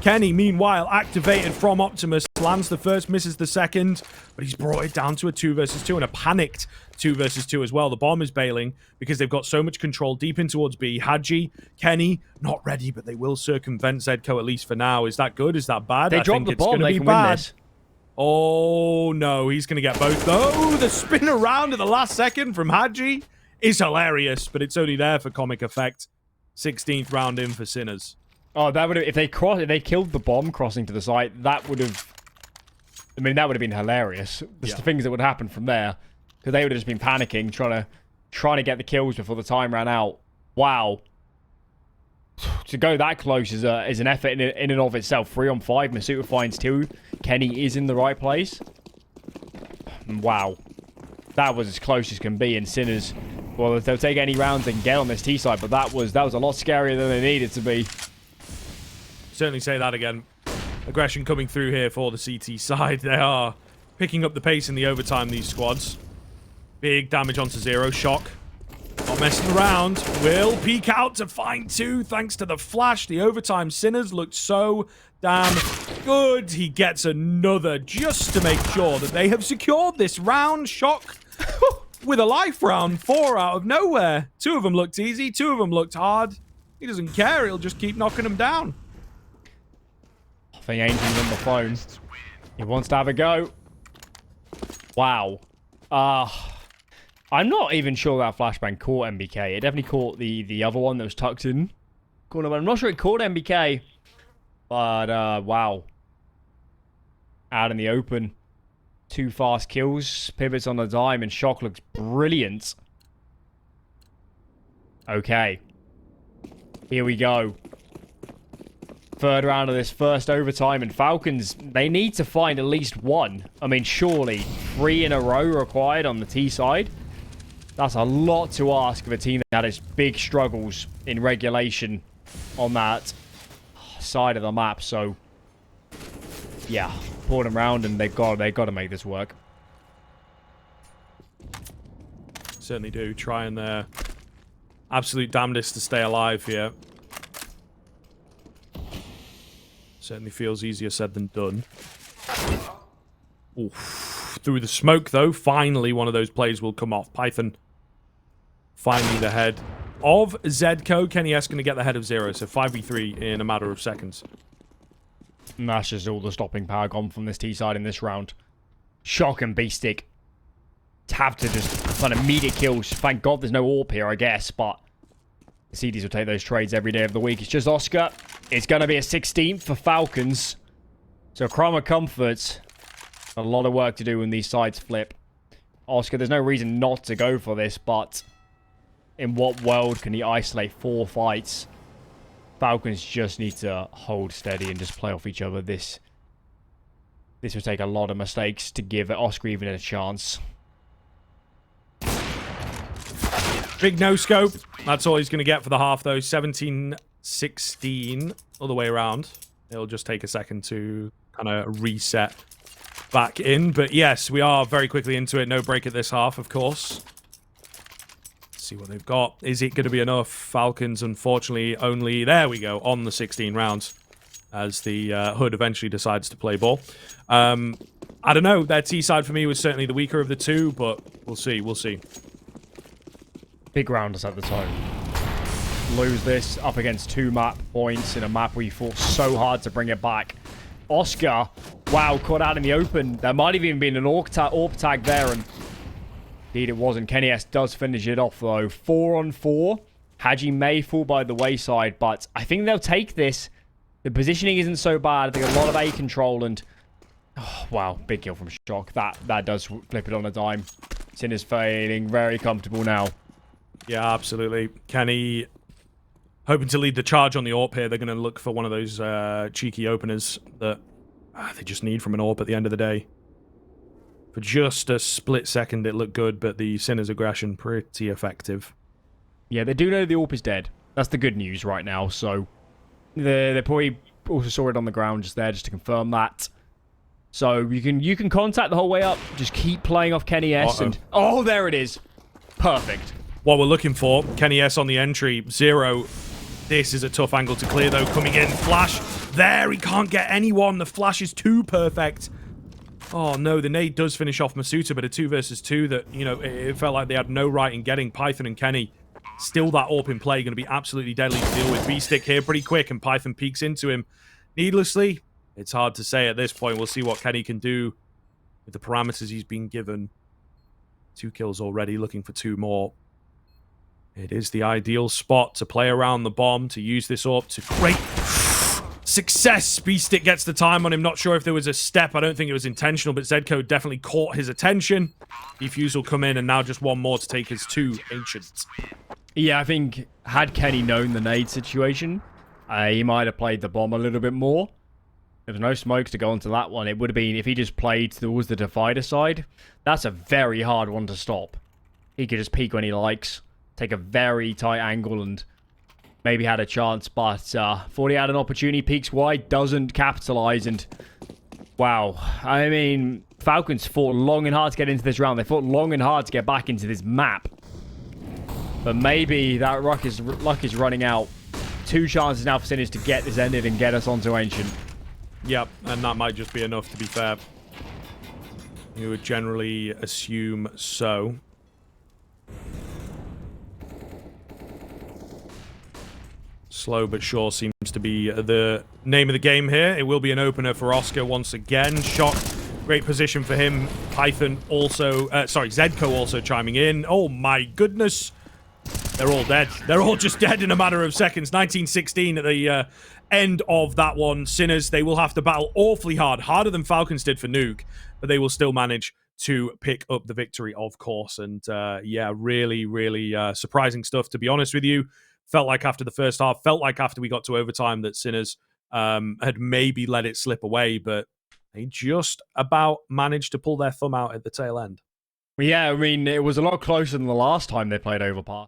Kenny, meanwhile, activated from Optimus. Lands the first, misses the second, but he's brought it down to a 2 versus 2 and a panicked 2 versus 2 as well. The bomb is bailing because they've got so much control deep in towards B. Hadji, Kenny, not ready, but they will circumvent Zedco at least for now. Is that good? Is that bad? They dropped the bomb. They can win this. Oh, no. He's going to get both. Oh, the spin around at the last second from Hadji is hilarious, but it's only there for comic effect. 16th round in for Sinners. Oh, that would have, if they killed the bomb crossing to the site, that would have, I mean, that would have been hilarious. Just the things that would happen from there, because they would have just been panicking, trying to get the kills before the time ran out. Wow. To go that close is an effort in and of itself. 3 on 5, Masuta finds 2. Kenny is in the right place. Wow. That was as close as can be, and Sinners, well, they'll take any rounds they can get on this T side, but that was a lot scarier than they needed to be. Certainly say that again. Aggression coming through here for the CT side. They are picking up the pace in the overtime, these squads. Big damage onto Zero. Shock. Not messing around. Will peek out to find 2 thanks to the flash. The overtime Sinners looked so damn good. He gets another just to make sure that they have secured this round. Shock with a life round. 4 out of nowhere. 2 of them looked easy. 2 of them looked hard. He doesn't care. He'll just keep knocking them down. I think Angel's on the phone. He wants to have a go. Wow. I'm not even sure that flashbang caught MBK. It definitely caught the other one that was tucked in corner, but I'm not sure it caught MBK. But, wow. Out in the open. 2 fast kills. Pivots on the dime, and Shock looks brilliant. Okay. Here we go. 3rd round of this first overtime, and Falcons, they need to find at least 1. I mean, surely 3 in a row required on the T side. That's a lot to ask of a team that has big struggles in regulation on that side of the map. So, yeah, pulled them around, and they've got to make this work. Certainly do. Trying their absolute damnedest to stay alive here. Certainly feels easier said than done. Oof. Through the smoke, though, finally one of those plays will come off. Python finding the head of Zedco. Kenny S going to get the head of Zero, so 5v3 in a matter of seconds. And that's just all the stopping power gone from this T side in this round. Shock and B-Stick have to just find immediate kills. Thank God there's no AWP here, I guess, but the CDs will take those trades every day of the week. It's just Oscar. It's going to be a 16th for Falcons. So Chroma Comfort. A lot of work to do when these sides flip. Oscar, there's no reason not to go for this, but in what world can he isolate 4 fights? Falcons just need to hold steady and just play off each other. This would take a lot of mistakes to give Oscar even a chance. Big no-scope. That's all he's going to get for the half, though. 17-16 all the way around. It'll just take a second to kind of reset back in. But yes, we are very quickly into it. No break at this half, of course. Let's see what they've got. Is it going to be enough? Falcons, unfortunately, only, there we go, on the 16 rounds as the Hood eventually decides to play ball. I don't know. Their T side for me was certainly the weaker of the two, but we'll see. We'll see. Big rounders at the time. Lose this up against 2 map points in a map where you fought so hard to bring it back. Oscar, wow, caught out in the open. There might have even been an AWP tag there, and indeed it wasn't. Kenny S does finish it off, though. 4-on-4. Haji may fall by the wayside, but I think they'll take this. The positioning isn't so bad. They got a lot of A control, and oh, wow, big kill from Shock. That does flip it on a dime. Sinner's feeling very comfortable now. Yeah, absolutely. Kenny hoping to lead the charge on the AWP here. They're going to look for one of those cheeky openers that they just need from an AWP at the end of the day. For just a split second, it looked good, but the Sinner's aggression pretty effective. Yeah, they do know the AWP is dead. That's the good news right now, so they probably also saw it on the ground just there just to confirm that. So you can contact the whole way up. Just keep playing off Kenny S. And oh, there it is. Perfect. What we're looking for, Kenny S on the entry, 0. This is a tough angle to clear, though. Coming in, flash. There, he can't get anyone. The flash is too perfect. Oh, no, the nade does finish off Masuta, but a 2 versus 2 that, you know, it felt like they had no right in getting. Python and Kenny. Still that AWP in play, going to be absolutely deadly to deal with. B-Stick here pretty quick, and Python peeks into him. Needlessly, it's hard to say at this point. We'll see what Kenny can do with the parameters he's been given. 2 kills already, looking for 2 more. It is the ideal spot to play around the bomb, to use this AWP to great success. B-Stick gets the time on him. Not sure if there was a step. I don't think it was intentional, but Zedco definitely caught his attention. Defuse will come in, and now just one more to take his 2 Ancients. Yeah, I think had Kenny known the nade situation, he might have played the bomb a little bit more. There was no smokes to go onto that one. It would have been if he just played towards the divider side. That's a very hard one to stop. He could just peek when he likes, take a very tight angle, and maybe had a chance. But thought he had an opportunity, peeks wide, doesn't capitalize, and wow. I mean, Falcons fought long and hard to get into this round. They fought long and hard to get back into this map. But maybe that luck is running out. 2 chances now for Sinners to get this ended and get us onto Ancient. Yep, and that might just be enough, to be fair. You would generally assume so. Slow but sure seems to be the name of the game here. It will be an opener for Oscar once again. Shock, great position for him. Python also, Zedco also chiming in. Oh my goodness. They're all dead. They're all just dead in a matter of seconds. 1916 at the end of that one. Sinners, they will have to battle awfully hard. Harder than Falcons did for Nuke. But they will still manage to pick up the victory, of course. And yeah, really, really surprising stuff, to be honest with you. Felt like after the first half, felt like after we got to overtime that Sinners had maybe let it slip away. But they just about managed to pull their thumb out at the tail end. Yeah, I mean, it was a lot closer than the last time they played Overpass.